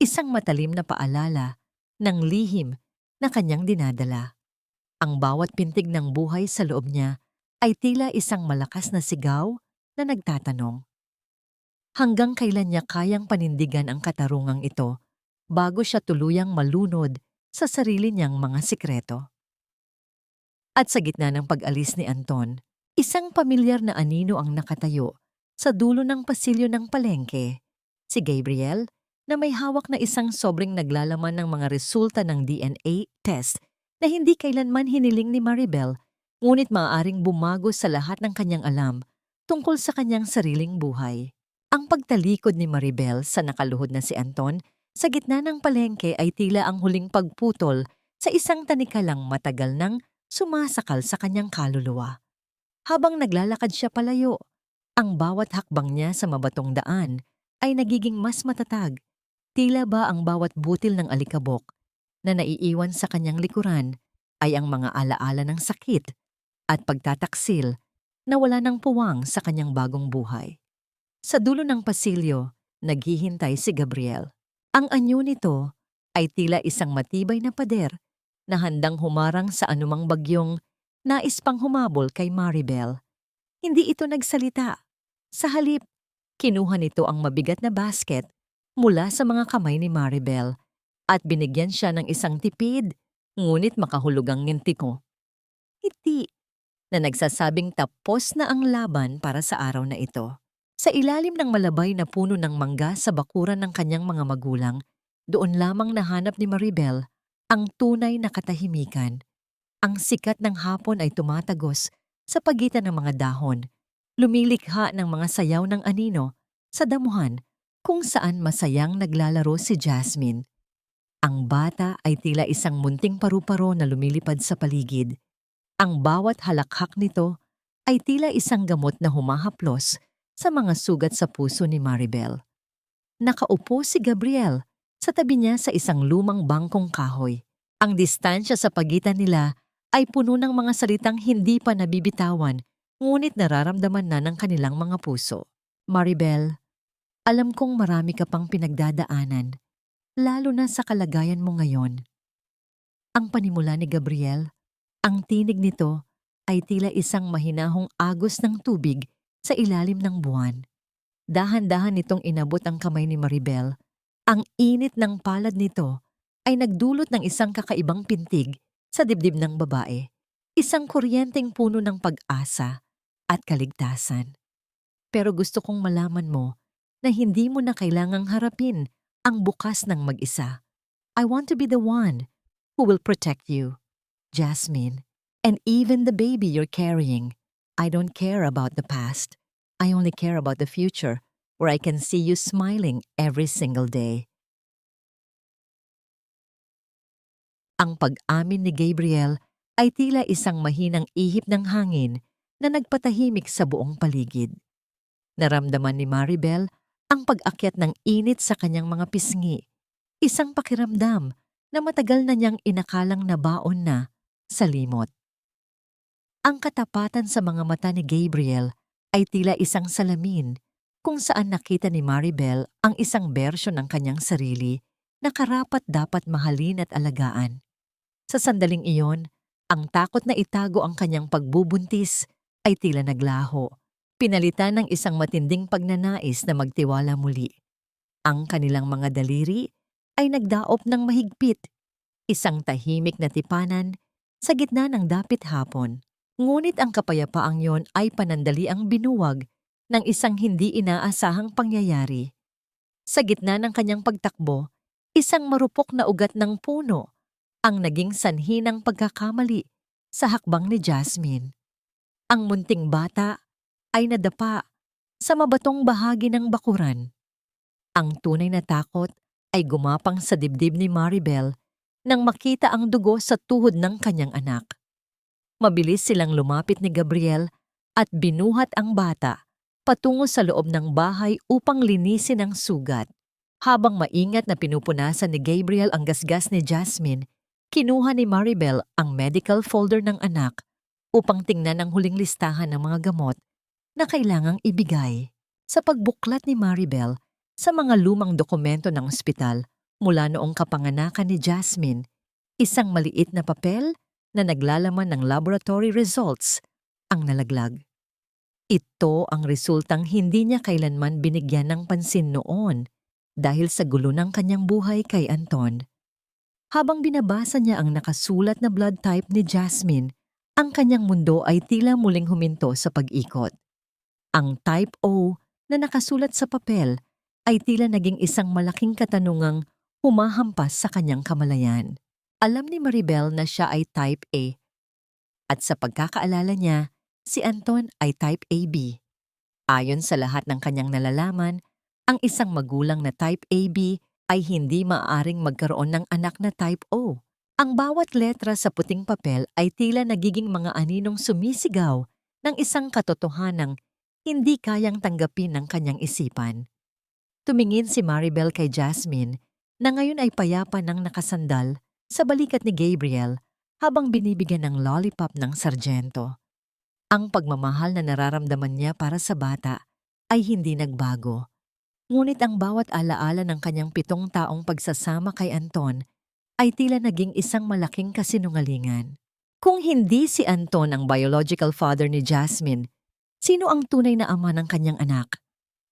Isang matalim na paalala ng lihim na kanyang dinadala. Ang bawat pintig ng buhay sa loob niya ay tila isang malakas na sigaw na nagtatanong. Hanggang kailan niya kayang panindigan ang katarungang ito bago siya tuluyang malunod sa sarili niyang mga sikreto? At sa gitna ng pag-alis ni Anton, isang pamilyar na anino ang nakatayo sa dulo ng pasilyo ng palengke. Si Gabriel, na may hawak na isang sobrang naglalaman ng mga resulta ng DNA test na hindi kailanman hiniling ni Maribel, ngunit maaaring bumago sa lahat ng kanyang alam tungkol sa kanyang sariling buhay. Ang pagtalikod ni Maribel sa nakaluhod na si Anton sa gitna ng palengke ay tila ang huling pagputol sa isang tanikalang matagal nang sumasakal sa kanyang kaluluwa. Habang naglalakad siya palayo, ang bawat hakbang niya sa mabatong daan ay nagiging mas matatag. Tila ba ang bawat butil ng alikabok na naiiwan sa kanyang likuran ay ang mga alaala ng sakit at pagtataksil na wala ng puwang sa kanyang bagong buhay. Sa dulo ng pasilyo, naghihintay si Gabriel. Ang anyo nito ay tila isang matibay na pader na handang humarang sa anumang bagyong nais pang humabol kay Maribel. Hindi ito nagsalita. Sa halip, kinuha nito ang mabigat na basket mula sa mga kamay ni Maribel at binigyan siya ng isang tipid, ngunit makahulugang ngintiko. Ngiti na nagsasabing tapos na ang laban para sa araw na ito. Sa ilalim ng malabay na puno ng mangga sa bakuran ng kanyang mga magulang, doon lamang nahanap ni Maribel ang tunay na katahimikan. Ang sikat ng hapon ay tumatagos sa pagitan ng mga dahon, lumilikha ng mga sayaw ng anino sa damuhan kung saan masayang naglalaro si Jasmine. Ang bata ay tila isang munting paru-paro na lumilipad sa paligid. Ang bawat halakhak nito ay tila isang gamot na humahaplos sa mga sugat sa puso ni Maribel. Nakaupo si Gabriel sa tabi niya sa isang lumang bangkong kahoy. Ang distansya sa pagitan nila ay puno ng mga salitang hindi pa nabibitawan, ngunit nararamdaman na ng kanilang mga puso. Maribel, alam kong marami ka pang pinagdadaanan, lalo na sa kalagayan mo ngayon. Ang panimula ni Gabriel, ang tinig nito ay tila isang mahinahong agos ng tubig sa ilalim ng buwan. Dahan-dahan nitong inabot ang kamay ni Maribel. Ang init ng palad nito ay nagdulot ng isang kakaibang pintig sa dibdib ng babae, isang kuryenteng puno ng pag-asa at kaligtasan. Pero gusto kong malaman mo na hindi mo na kailangang harapin ang bukas ng mag-isa. I want to be the one who will protect you, Jasmine, and even the baby you're carrying. I don't care about the past. I only care about the future, where I can see you smiling every single day. Ang pag-amin ni Gabriel ay tila isang mahinang ihip ng hangin na nagpatahimik sa buong paligid. Naramdaman ni Maribel ang pag-akyat ng init sa kanyang mga pisngi, isang pakiramdam na matagal na niyang inakalang nabaon na sa limot. Ang katapatan sa mga mata ni Gabriel ay tila isang salamin kung saan nakita ni Maribel ang isang bersyon ng kanyang sarili na karapat-dapat mahalin at alagaan. Sa sandaling iyon, ang takot na itago ang kanyang pagbubuntis ay tila naglaho, pinalitan ng isang matinding pagnanais na magtiwala muli. Ang kanilang mga daliri ay nagdaop ng mahigpit, isang tahimik na tipanan sa gitna ng dapit hapon. Ngunit ang kapayapaang yon ay panandali ang binuwag ng isang hindi inaasahang pangyayari. Sa gitna ng kanyang pagtakbo, isang marupok na ugat ng puno ang naging sanhi ng pagkakamali sa hakbang ni Jasmine. Ang munting bata ay nadapa sa mabatong bahagi ng bakuran. Ang tunay na takot ay gumapang sa dibdib ni Maribel nang makita ang dugo sa tuhod ng kanyang anak. Mabilis silang lumapit ni Gabriel at binuhat ang bata patungo sa loob ng bahay upang linisin ang sugat. Habang maingat na pinupunasan ni Gabriel ang gasgas ni Jasmine, kinuha ni Maribel ang medical folder ng anak upang tingnan ang huling listahan ng mga gamot na kailangang ibigay. Sa pagbuklat ni Maribel sa mga lumang dokumento ng ospital mula noong kapanganakan ni Jasmine, isang maliit na papel na naglalaman ng laboratory results ang nalaglag. Ito ang resultang hindi niya kailanman binigyan ng pansin noon dahil sa gulo ng kanyang buhay kay Anton. Habang binabasa niya ang nakasulat na blood type ni Jasmine, ang kanyang mundo ay tila muling huminto sa pag-ikot. Ang type O na nakasulat sa papel ay tila naging isang malaking katanungang humahampas sa kanyang kamalayan. Alam ni Maribel na siya ay type A at sa pagkakaalala niya, si Anton ay type AB. Ayon sa lahat ng kanyang nalalaman, ang isang magulang na type AB ay hindi maaaring magkaroon ng anak na type O. Ang bawat letra sa puting papel ay tila nagiging mga aninong sumisigaw ng isang katotohanang hindi kayang tanggapin ng kanyang isipan. Tumingin si Maribel kay Jasmine na ngayon ay payapa ng nakasandal sa balikat ni Gabriel habang binibigyan ng lollipop ng sargento. Ang pagmamahal na nararamdaman niya para sa bata ay hindi nagbago. Ngunit ang bawat alaala ng kanyang 7 taong pagsasama kay Anton ay tila naging isang malaking kasinungalingan. Kung hindi si Anton ang biological father ni Jasmine, sino ang tunay na ama ng kanyang anak?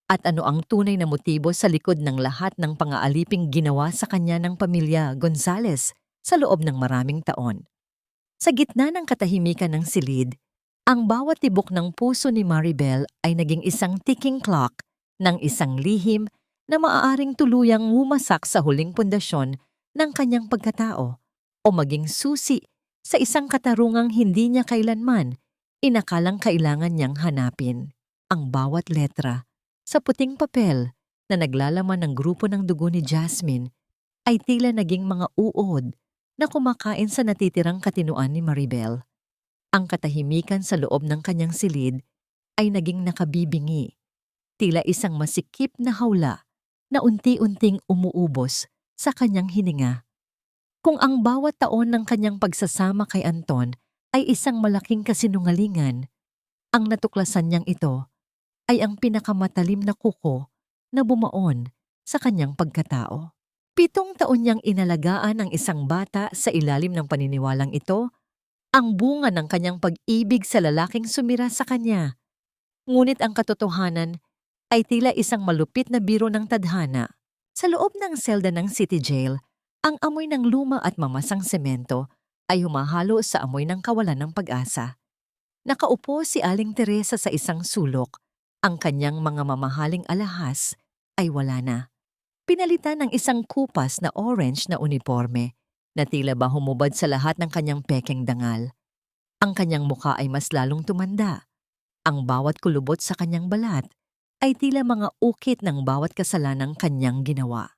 At ano ang tunay na motibo sa likod ng lahat ng pang-aaliping ginawa sa kanya ng pamilya Gonzales sa loob ng maraming taon? Sa gitna ng katahimikan ng silid, ang bawat tibok ng puso ni Maribel ay naging isang ticking clock ng isang lihim na maaaring tuluyang wumasak sa huling pundasyon ng kanyang pagkatao o maging susi sa isang katarungang hindi niya kailanman inakalang kailangan niyang hanapin. Ang bawat letra sa puting papel na naglalaman ng grupo ng dugo ni Jasmine ay tila naging mga uod na kumakain sa natitirang katinuan ni Maribel. Ang katahimikan sa loob ng kanyang silid ay naging nakabibingi, tila isang masikip na hawla na unti-unting umuubos sa kanyang hininga. Kung ang bawat taon ng kanyang pagsasama kay Anton ay isang malaking kasinungalingan, ang natuklasan niyang ito ay ang pinakamatalim na kuko na bumaon sa kanyang pagkatao. 7 taon niyang inalagaan ang isang bata sa ilalim ng paniniwalang ito, ang bunga ng kanyang pag-ibig sa lalaking sumira sa kanya. Ngunit ang katotohanan ay tila isang malupit na biro ng tadhana. Sa loob ng selda ng city jail, ang amoy ng luma at mamasang semento ay humahalo sa amoy ng kawalan ng pag-asa. Nakaupo si Aling Teresa sa isang sulok. Ang kanyang mga mamahaling alahas ay wala na. Pinalitan ng isang kupas na orange na uniforme na tila ba humubad sa lahat ng kanyang pekeng dangal. Ang kanyang mukha ay mas lalong tumanda. Ang bawat kulubot sa kanyang balat ay tila mga ukit ng bawat kasalanang kanyang ginawa.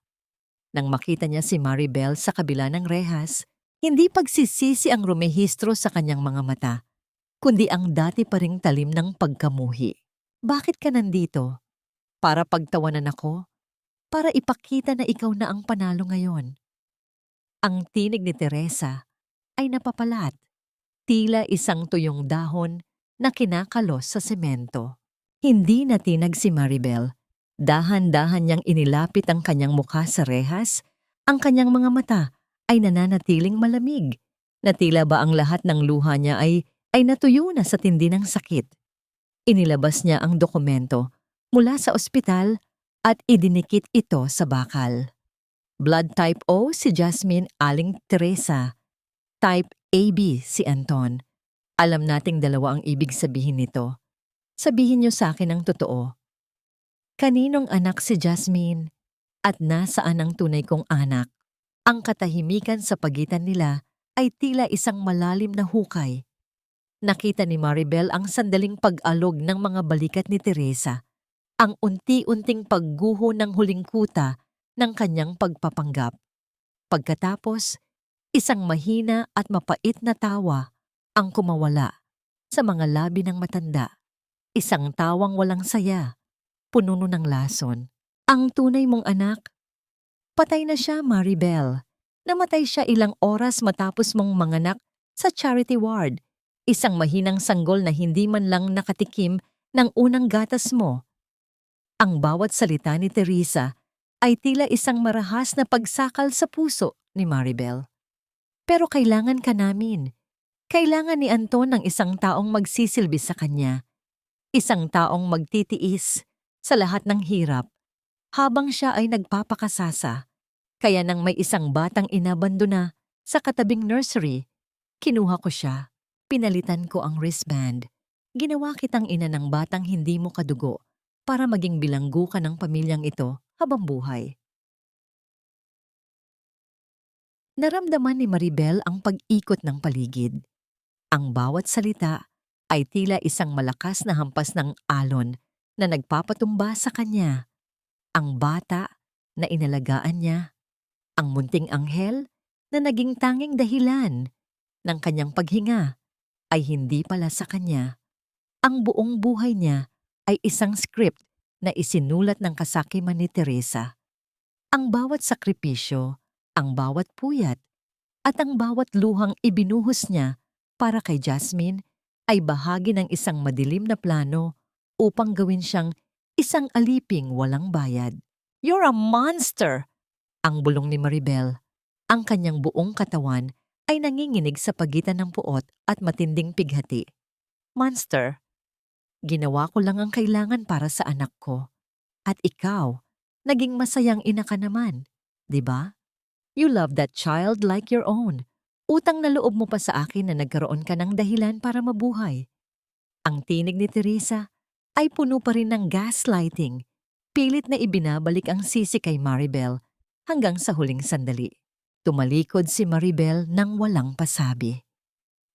Nang makita niya si Maribel sa kabila ng rehas, hindi pagsisisi ang rumehistro sa kanyang mga mata, kundi ang dati pa ring talim ng pagkamuhi. Bakit ka nandito? Para pagtawanan ako? Para ipakita na ikaw na ang panalo ngayon? Ang tinig ni Teresa ay napapalat, tila isang tuyong dahon na kinakalos sa semento. Hindi natinag si Maribel. Dahan-dahan niyang inilapit ang kanyang mukha sa rehas. Ang kanyang mga mata ay nananatiling malamig, na tila ba ang lahat ng luha niya ay natuyo na sa tindi ng sakit. Inilabas niya ang dokumento mula sa ospital at idinikit ito sa bakal. Blood type O si Jasmine Aling Teresa. Type AB si Anton. Alam nating dalawa ang ibig sabihin nito. Sabihin niyo sa akin ang totoo. Kaninong anak si Jasmine at nasaan ang tunay kong anak? Ang katahimikan sa pagitan nila ay tila isang malalim na hukay. Nakita ni Maribel ang sandaling pag-alog ng mga balikat ni Teresa. ang unti-unting pagguho ng huling kuta ng kanyang pagpapanggap. Pagkatapos, isang mahina at mapait na tawa ang kumawala sa mga labi ng matanda. Isang tawang walang saya, puno ng lason. Ang tunay mong anak, patay na siya, Maribel. Namatay siya ilang oras matapos mong manganak sa charity ward. Isang mahinang sanggol na hindi man lang nakatikim ng unang gatas mo. Ang bawat salita ni Teresa ay tila isang marahas na pagsakal sa puso ni Maribel. Pero kailangan ka namin. Kailangan ni Anton ng isang taong magsisilbi sa kanya. Isang taong magtitiis sa lahat ng hirap habang siya ay nagpapakasasa. Kaya nang may isang batang inabandona sa katabing nursery, kinuha ko siya. Pinalitan ko ang wristband. Ginawa kitang ina ng batang hindi mo kadugo para maging bilanggo ka ng pamilyang ito habang buhay. Naramdaman ni Maribel ang pag-ikot ng paligid. Ang bawat salita ay tila isang malakas na hampas ng alon na nagpapatumba sa kanya. Ang bata na inalagaan niya, ang munting anghel na naging tanging dahilan ng kanyang paghinga ay hindi pala sa kanya. Ang buong buhay niya ay isang script na isinulat ng kasakiman ni Teresa. Ang bawat sakripisyo, ang bawat puyat, at ang bawat luhang ibinuhos niya para kay Jasmine ay bahagi ng isang madilim na plano upang gawin siyang isang aliping walang bayad. "You're a monster!" ang bulong ni Maribel. Ang kanyang buong katawan ay nanginginig sa pagitan ng puot at matinding pighati. "Monster, ginawa ko lang ang kailangan para sa anak ko. At ikaw, naging masayang ina ka naman, di ba? You love that child like your own. Utang na loob mo pa sa akin na nagkaroon ka ng dahilan para mabuhay." Ang tinig ni Teresa ay puno pa rin ng gaslighting. Pilit na ibinabalik ang sisi kay Maribel hanggang sa huling sandali. Tumalikod si Maribel nang walang pasabi.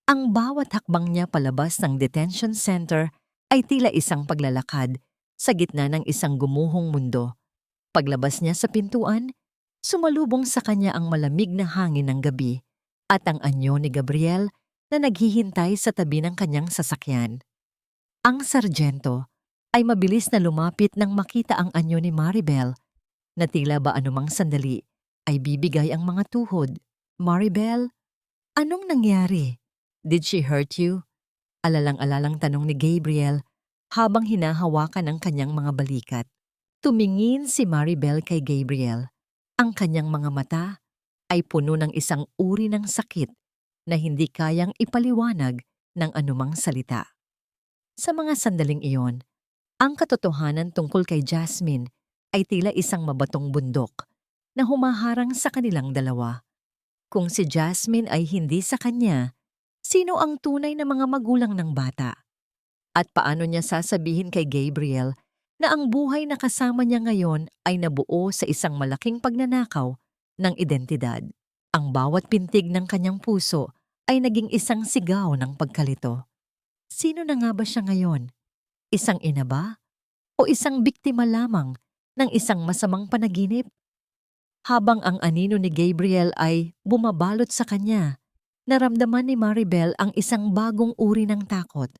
Ang bawat hakbang niya palabas ng detention center ay tila isang paglalakad sa gitna ng isang gumuhong mundo. Paglabas niya sa pintuan, sumalubong sa kanya ang malamig na hangin ng gabi at ang anyo ni Gabriel na naghihintay sa tabi ng kanyang sasakyan. Ang sargento ay mabilis na lumapit nang makita ang anyo ni Maribel na tila ba anumang sandali ay bibigay ang mga tuhod. "Maribel, anong nangyari? Did she hurt you?" Alalang-alalang tanong ni Gabriel habang hinahawakan ang kanyang mga balikat. Tumingin si Maribel kay Gabriel. Ang kanyang mga mata ay puno ng isang uri ng sakit na hindi kayang ipaliwanag ng anumang salita. Sa mga sandaling iyon, ang katotohanan tungkol kay Jasmine ay tila isang mabatong bundok na humaharang sa kanilang dalawa. Kung si Jasmine ay hindi sa kanya, sino ang tunay na mga magulang ng bata? At paano niya sasabihin kay Gabriel na ang buhay na kasama niya ngayon ay nabuo sa isang malaking pagnanakaw ng identidad? Ang bawat pintig ng kanyang puso ay naging isang sigaw ng pagkalito. Sino na nga ba siya ngayon? Isang ina ba? O isang biktima lamang ng isang masamang panaginip? Habang ang anino ni Gabriel ay bumabalot sa kanya, naramdaman ni Maribel ang isang bagong uri ng takot.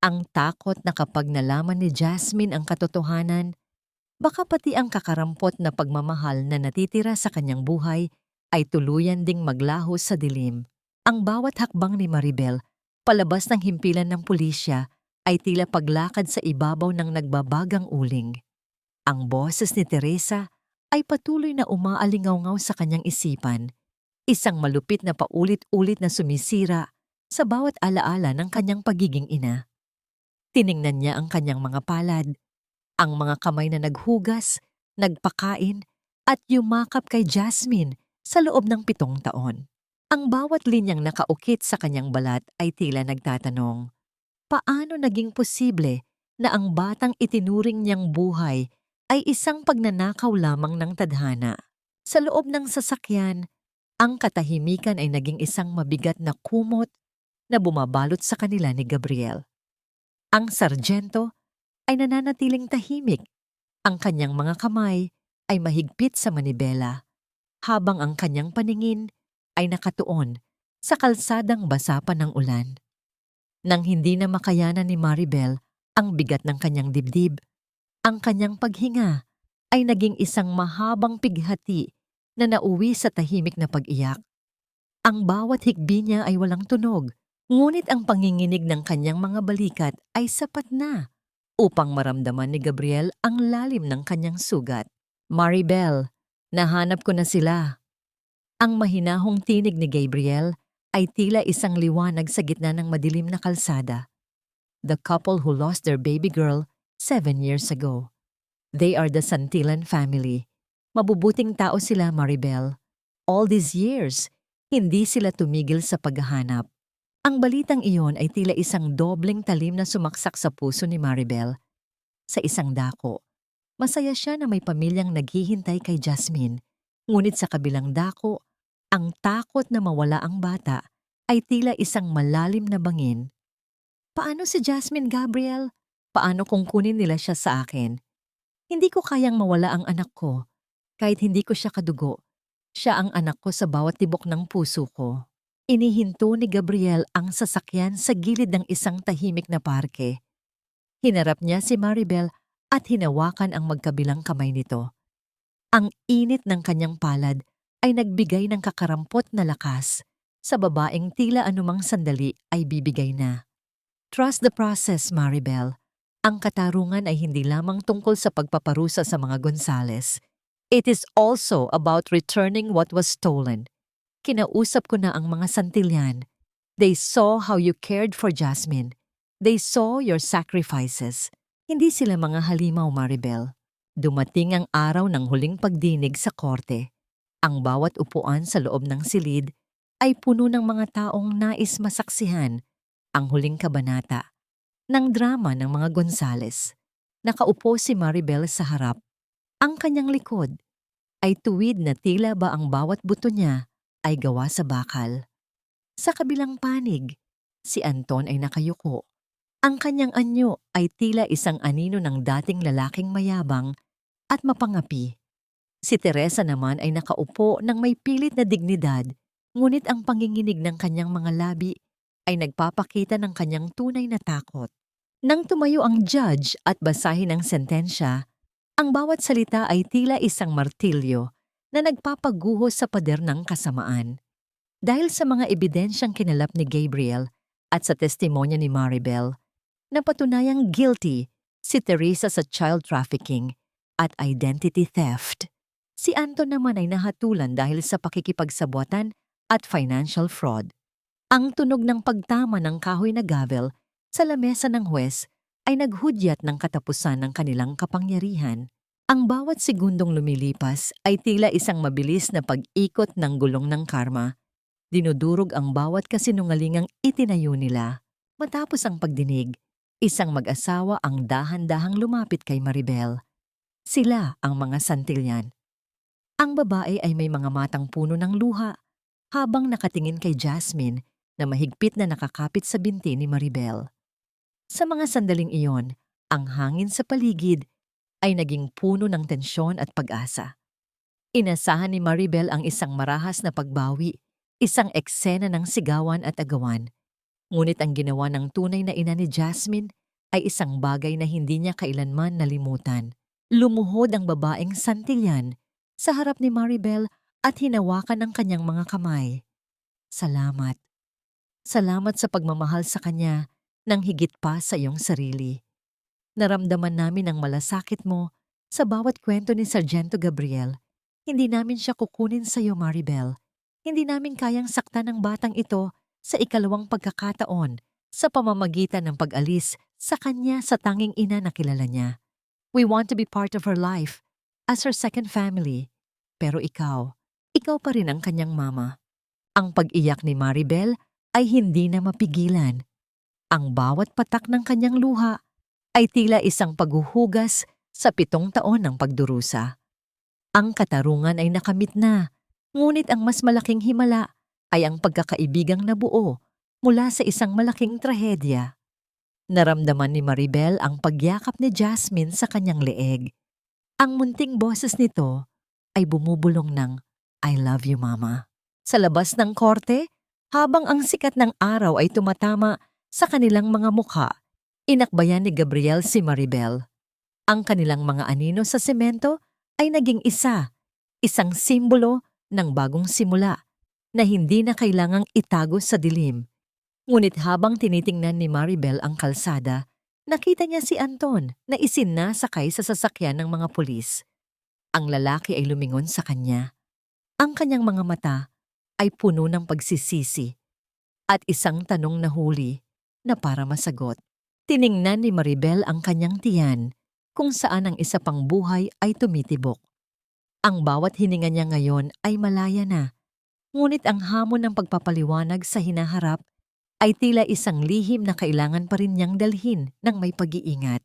Ang takot na kapag nalaman ni Jasmine ang katotohanan, baka pati ang kakarampot na pagmamahal na natitira sa kanyang buhay ay tuluyan ding maglaho sa dilim. Ang bawat hakbang ni Maribel palabas ng himpilan ng pulisya ay tila paglakad sa ibabaw ng nagbabagang uling. Ang boses ni Teresa ay patuloy na umaalingaw-ngaw sa kanyang isipan, isang malupit na paulit-ulit na sumisira sa bawat alaala ng kanyang pagiging ina. Tiningnan niya ang kanyang mga palad, ang mga kamay na naghugas, nagpakain, at yumakap kay Jasmine sa loob ng 7 taon. Ang bawat linyang nakaukit sa kanyang balat ay tila nagtatanong, paano naging posible na ang batang itinuring niyang buhay ay isang pagnanakaw lamang ng tadhana? Sa loob ng sasakyan, ang katahimikan ay naging isang mabigat na kumot na bumabalot sa kanila ni Gabriel. Ang sargento ay nananatiling tahimik Ang kanyang mga kamay ay mahigpit sa manibela, habang ang kanyang paningin ay nakatuon sa kalsadang basa pa ng ulan. Nang hindi na makayanan ni Maribel ang bigat ng kanyang dibdib, ang kanyang paghinga ay naging isang mahabang pighati na nauwi sa tahimik na pag-iyak. Ang bawat hikbi niya ay walang tunog, ngunit ang panginginig ng kanyang mga balikat ay sapat na upang maramdaman ni Gabriel ang lalim ng kanyang sugat. "Maribel, nahanap ko na sila." Ang mahinahong tinig ni Gabriel ay tila isang liwanag sa gitna ng madilim na kalsada. The couple who lost their baby girl 7 years ago. They are the Santillan family. Mabubuting tao sila, Maribel. All these years, hindi sila tumigil sa paghahanap. Ang balitang iyon ay tila isang dobleng talim na sumaksak sa puso ni Maribel. Sa isang dako, masaya siya na may pamilyang naghihintay kay Jasmine. Ngunit sa kabilang dako, ang takot na mawala ang bata ay tila isang malalim na bangin. Paano si Jasmine, Gabriel? Paano kung kunin nila siya sa akin? Hindi ko kayang mawala ang anak ko. Kahit hindi ko siya kadugo, siya ang anak ko sa bawat tibok ng puso ko. Inihinto ni Gabriel ang sasakyan sa gilid ng isang tahimik na parke. Hinarap niya si Maribel at hinawakan ang magkabilang kamay nito. Ang init ng kanyang palad ay nagbigay ng kakarampot na lakas sa babaeng tila anumang sandali ay bibigay na. Trust the process, Maribel. Ang katarungan ay hindi lamang tungkol sa pagpaparusa sa mga Gonzales. It is also about returning what was stolen. Kinausap ko na ang mga Santillan. They saw how you cared for Jasmine. They saw your sacrifices. Hindi sila mga halimaw, Maribel. Dumating ang araw ng huling pagdinig sa korte. Ang bawat upuan sa loob ng silid ay puno ng mga taong nais masaksihan ang huling kabanata ng drama ng mga Gonzales. Nakaupo si Maribel sa harap. Ang kanyang likod ay tuwid na tila ba ang bawat buto niya ay gawa sa bakal. Sa kabilang panig, si Anton ay nakayuko. Ang kanyang anyo ay tila isang anino ng dating lalaking mayabang at mapangapi. Si Teresa naman ay nakaupo ng may pilit na dignidad, ngunit ang panginginig ng kanyang mga labi ay nagpapakita ng kanyang tunay na takot. Nang tumayo ang judge at basahin ang sentensya, ang bawat salita ay tila isang martilyo na nagpapaguho sa pader ng kasamaan. Dahil sa mga ebidensyang kinalap ni Gabriel at sa testimonya ni Maribel, napatunayang guilty si Teresa sa child trafficking at identity theft. Si Anton naman ay nahatulan dahil sa pakikipagsabwatan at financial fraud. Ang tunog ng pagtama ng kahoy na gavel sa lamesa ng huwes ay naghudyat ng katapusan ng kanilang kapangyarihan. Ang bawat segundong lumilipas ay tila isang mabilis na pag-ikot ng gulong ng karma. Dinudurog ang bawat kasinungalingang itinayo nila. Matapos ang pagdinig, isang mag-asawa ang dahan-dahang lumapit kay Maribel. Sila ang mga Santillan. Ang babae ay may mga matang puno ng luha habang nakatingin kay Jasmine na mahigpit na nakakapit sa binti ni Maribel. Sa mga sandaling iyon, ang hangin sa paligid ay naging puno ng tensyon at pag-asa. Inasahan ni Maribel ang isang marahas na pagbawi, isang eksena ng sigawan at agawan. Ngunit ang ginawa ng tunay na ina ni Jasmine ay isang bagay na hindi niya kailanman nalimutan. Lumuhod ang babaeng Santillan sa harap ni Maribel at hinawakan ang kanyang mga kamay. Salamat. Salamat sa pagmamahal sa kanya nang higit pa sa iyong sarili. Naramdaman namin ang malasakit mo sa bawat kwento ni Sargento Gabriel. Hindi namin siya kukunin sa iyo, Maribel. Hindi namin kayang saktan ng batang ito sa ikalawang pagkakataon sa pamamagitan ng pag-alis sa kanya sa tanging ina na kilala niya. We want to be part of her life as her second family. Pero ikaw pa rin ang kanyang mama. Ang pag-iyak ni Maribel ay hindi na mapigilan. Ang bawat patak ng kanyang luha ay tila isang paghuhugas sa 7 taon ng pagdurusa. Ang katarungan ay nakamit na, ngunit ang mas malaking himala ay ang pagkakaibigang nabuo mula sa isang malaking trahedya. Naramdaman ni Maribel ang pagyakap ni Jasmine sa kanyang leeg. Ang munting boses nito ay bumubulong ng I love you, Mama. Sa labas ng korte, habang ang sikat ng araw ay tumatama sa kanilang mga mukha, inakbayan ni Gabriel si Maribel. Ang kanilang mga anino sa semento ay naging isang simbolo ng bagong simula na hindi na kailangang itago sa dilim. Ngunit habang tinitingnan ni Maribel ang kalsada, nakita niya si Anton na isinasakay sa sasakyan ng mga pulis. Ang lalaki ay lumingon sa kanya. Ang kanyang mga mata ay puno ng pagsisisi at isang tanong na huli na para masagot. Tiningnan ni Maribel ang kanyang tiyan kung saan ang isa pang buhay ay tumitibok. Ang bawat hininga niya ngayon ay malaya na, ngunit ang hamon ng pagpapaliwanag sa hinaharap ay tila isang lihim na kailangan pa rin niyang dalhin ng may pag-iingat.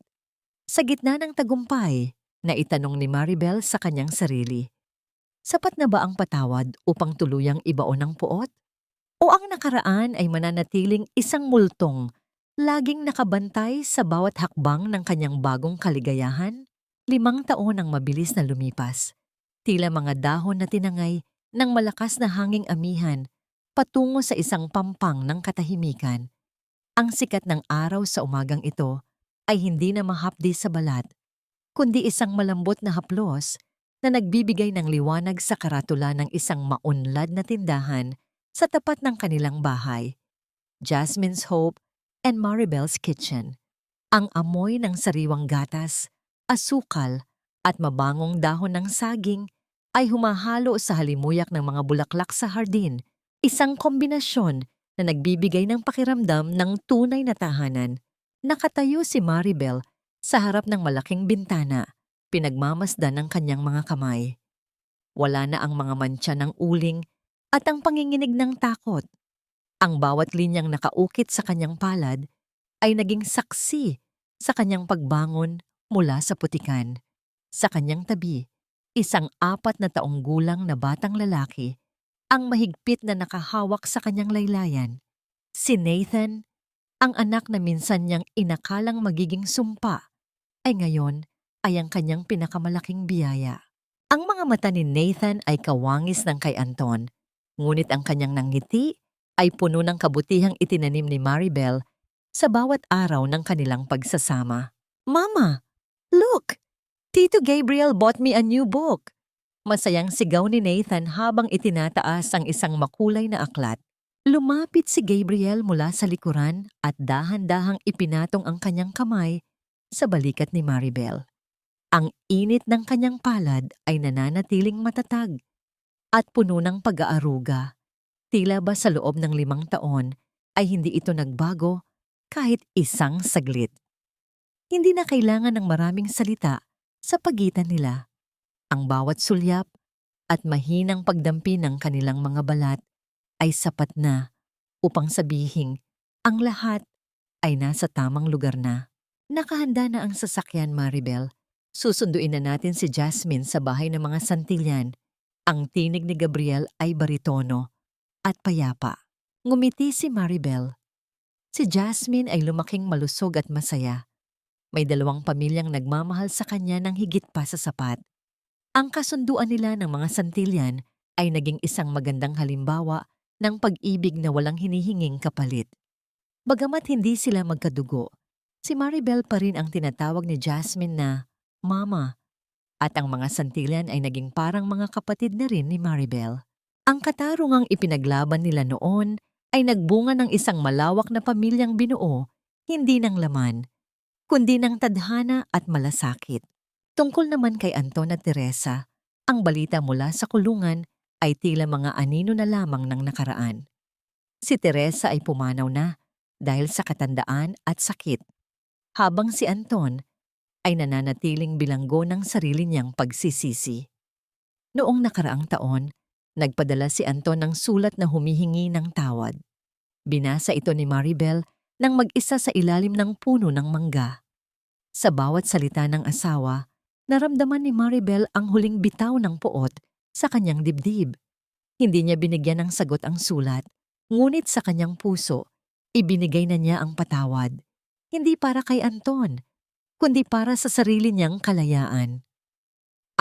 Sa gitna ng tagumpay, naitanong ni Maribel sa kanyang sarili, sapat na ba ang patawad upang tuluyang ibaon ang puot? O ang nakaraan ay mananatiling isang multong, laging nakabantay sa bawat hakbang ng kanyang bagong kaligayahan? 5 taon ang mabilis na lumipas. Tila mga dahon na tinangay ng malakas na hanging amihan patungo sa isang pampang ng katahimikan. Ang sikat ng araw sa umagang ito ay hindi na mahapdi sa balat, kundi isang malambot na haplos na nagbibigay ng liwanag sa karatula ng isang maunlad na tindahan sa tapat ng kanilang bahay. Jasmine's Hope and Maribel's Kitchen. Ang amoy ng sariwang gatas, asukal at mabangong dahon ng saging ay humahalo sa halimuyak ng mga bulaklak sa hardin, isang kombinasyon na nagbibigay ng pakiramdam ng tunay na tahanan. Nakatayo si Maribel sa harap ng malaking bintana, pinagmamasdan ng kanyang mga kamay. Wala na ang mga mantsa ng uling at ang panginginig ng takot. Ang bawat linyang nakaukit sa kanyang palad ay naging saksi sa kanyang pagbangon mula sa putikan. Sa kanyang tabi, isang 4 na taong gulang na batang lalaki ang mahigpit na nakahawak sa kanyang laylayan. Si Nathan, ang anak na minsan niyang inakalang magiging sumpa, ay ngayon ay ang kanyang pinakamalaking biyaya. Ang mga mata ni Nathan ay kawangis ng kay Anton, ngunit ang kanyang nangiti ay puno ng kabutihang itinanim ni Maribel sa bawat araw ng kanilang pagsasama. Mama, look! Tito Gabriel bought me a new book. Masayang sigaw ni Nathan habang itinataas ang isang makulay na aklat. Lumapit si Gabriel mula sa likuran at dahan-dahang ipinatong ang kanyang kamay sa balikat ni Maribel. Ang init ng kanyang palad ay nananatiling matatag at puno ng pag-aaruga. Tila ba sa loob ng 5 taon ay hindi ito nagbago kahit isang saglit. Hindi na kailangan ng maraming salita sa pagitan nila. Ang bawat sulyap at mahinang pagdampi ng kanilang mga balat ay sapat na upang sabihing ang lahat ay nasa tamang lugar na. Nakahanda na ang sasakyan, Maribel. Susunduin na natin si Jasmine sa bahay ng mga Santillan. Ang tinig ni Gabriel ay baritono at payapa. Ngumiti si Maribel. Si Jasmine ay lumaking malusog at masaya. May 2 pamilyang nagmamahal sa kanya ng higit pa sa sapat. Ang kasunduan nila ng mga Santillan ay naging isang magandang halimbawa ng pag-ibig na walang hinihinging kapalit. Bagamat hindi sila magkadugo, si Maribel pa rin ang tinatawag ni Jasmine na Mama, at ang mga Santillan ay naging parang mga kapatid na rin ni Maribel. Ang katarungang ipinaglaban nila noon ay nagbunga ng isang malawak na pamilyang binuo, hindi ng laman, kundi ng tadhana at malasakit. Tungkol naman kay Anton at Teresa, ang balita mula sa kulungan ay tila mga anino na lamang ng nakaraan. Si Teresa ay pumanaw na dahil sa katandaan at sakit, habang si Anton ay nananatiling bilanggo ng sarili niyang pagsisisi. Noong nakaraang taon, nagpadala si Anton ng sulat na humihingi ng tawad. Binasa ito ni Maribel nang mag-isa sa ilalim ng puno ng mangga. Sa bawat salita ng asawa, naramdaman ni Maribel ang huling bitaw ng puot sa kanyang dibdib. Hindi niya binigyan ng sagot ang sulat, ngunit sa kanyang puso, ibinigay na niya ang patawad. Hindi para kay Anton, kundi para sa sarili niyang kalayaan.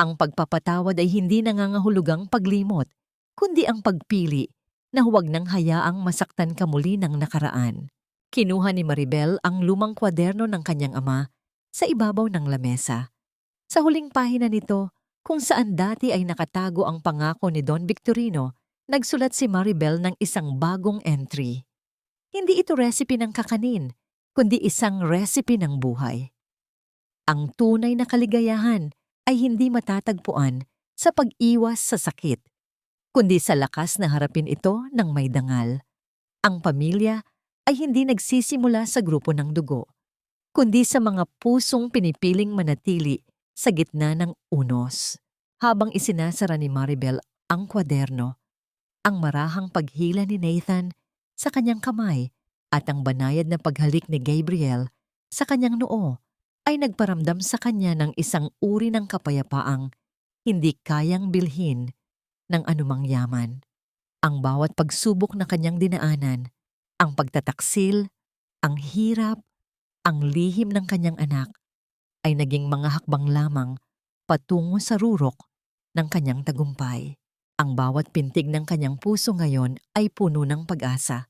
Ang pagpapatawad ay hindi nangangahulugang paglimot, kundi ang pagpili na huwag nang hayaang masaktan ka muli ng nakaraan. Kinuha ni Maribel ang lumang kwaderno ng kanyang ama sa ibabaw ng lamesa. Sa huling pahina nito, kung saan dati ay nakatago ang pangako ni Don Victorino, nagsulat si Maribel ng isang bagong entry. Hindi ito recipe ng kakanin, kundi isang recipe ng buhay. Ang tunay na kaligayahan ay hindi matatagpuan sa pag-iwas sa sakit, kundi sa lakas na harapin ito ng may dangal. Ang pamilya ay hindi nagsisimula sa grupo ng dugo, kundi sa mga pusong pinipiling manatili sa gitna ng unos. Habang isinasara ni Maribel ang kwaderno, ang marahang paghila ni Nathan sa kanyang kamay at ang banayad na paghalik ni Gabriel sa kanyang noo ay nagparamdam sa kanya ng isang uri ng kapayapaang hindi kayang bilhin ng anumang yaman. Ang bawat pagsubok na kanyang dinaanan, ang pagtataksil, ang hirap, ang lihim ng kanyang anak, ay naging mga hakbang lamang patungo sa rurok ng kanyang tagumpay. Ang bawat pintig ng kanyang puso ngayon ay puno ng pag-asa.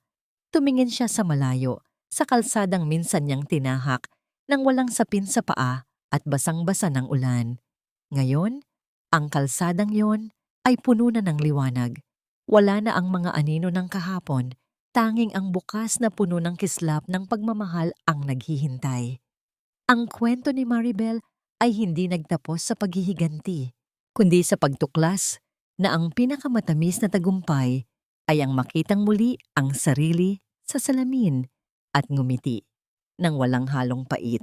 Tumingin siya sa malayo, sa kalsadang minsan niyang tinahak nang walang sapin sa paa at basang-basa ng ulan. Ngayon, ang kalsadang yon ay puno na ng liwanag. Wala na ang mga anino ng kahapon, tanging ang bukas na puno ng kislap ng pagmamahal ang naghihintay. Ang kwento ni Maribel ay hindi nagtapos sa paghihiganti, kundi sa pagtuklas na ang pinakamatamis na tagumpay ay ang makitang muli ang sarili sa salamin at ngumiti ng walang halong pait.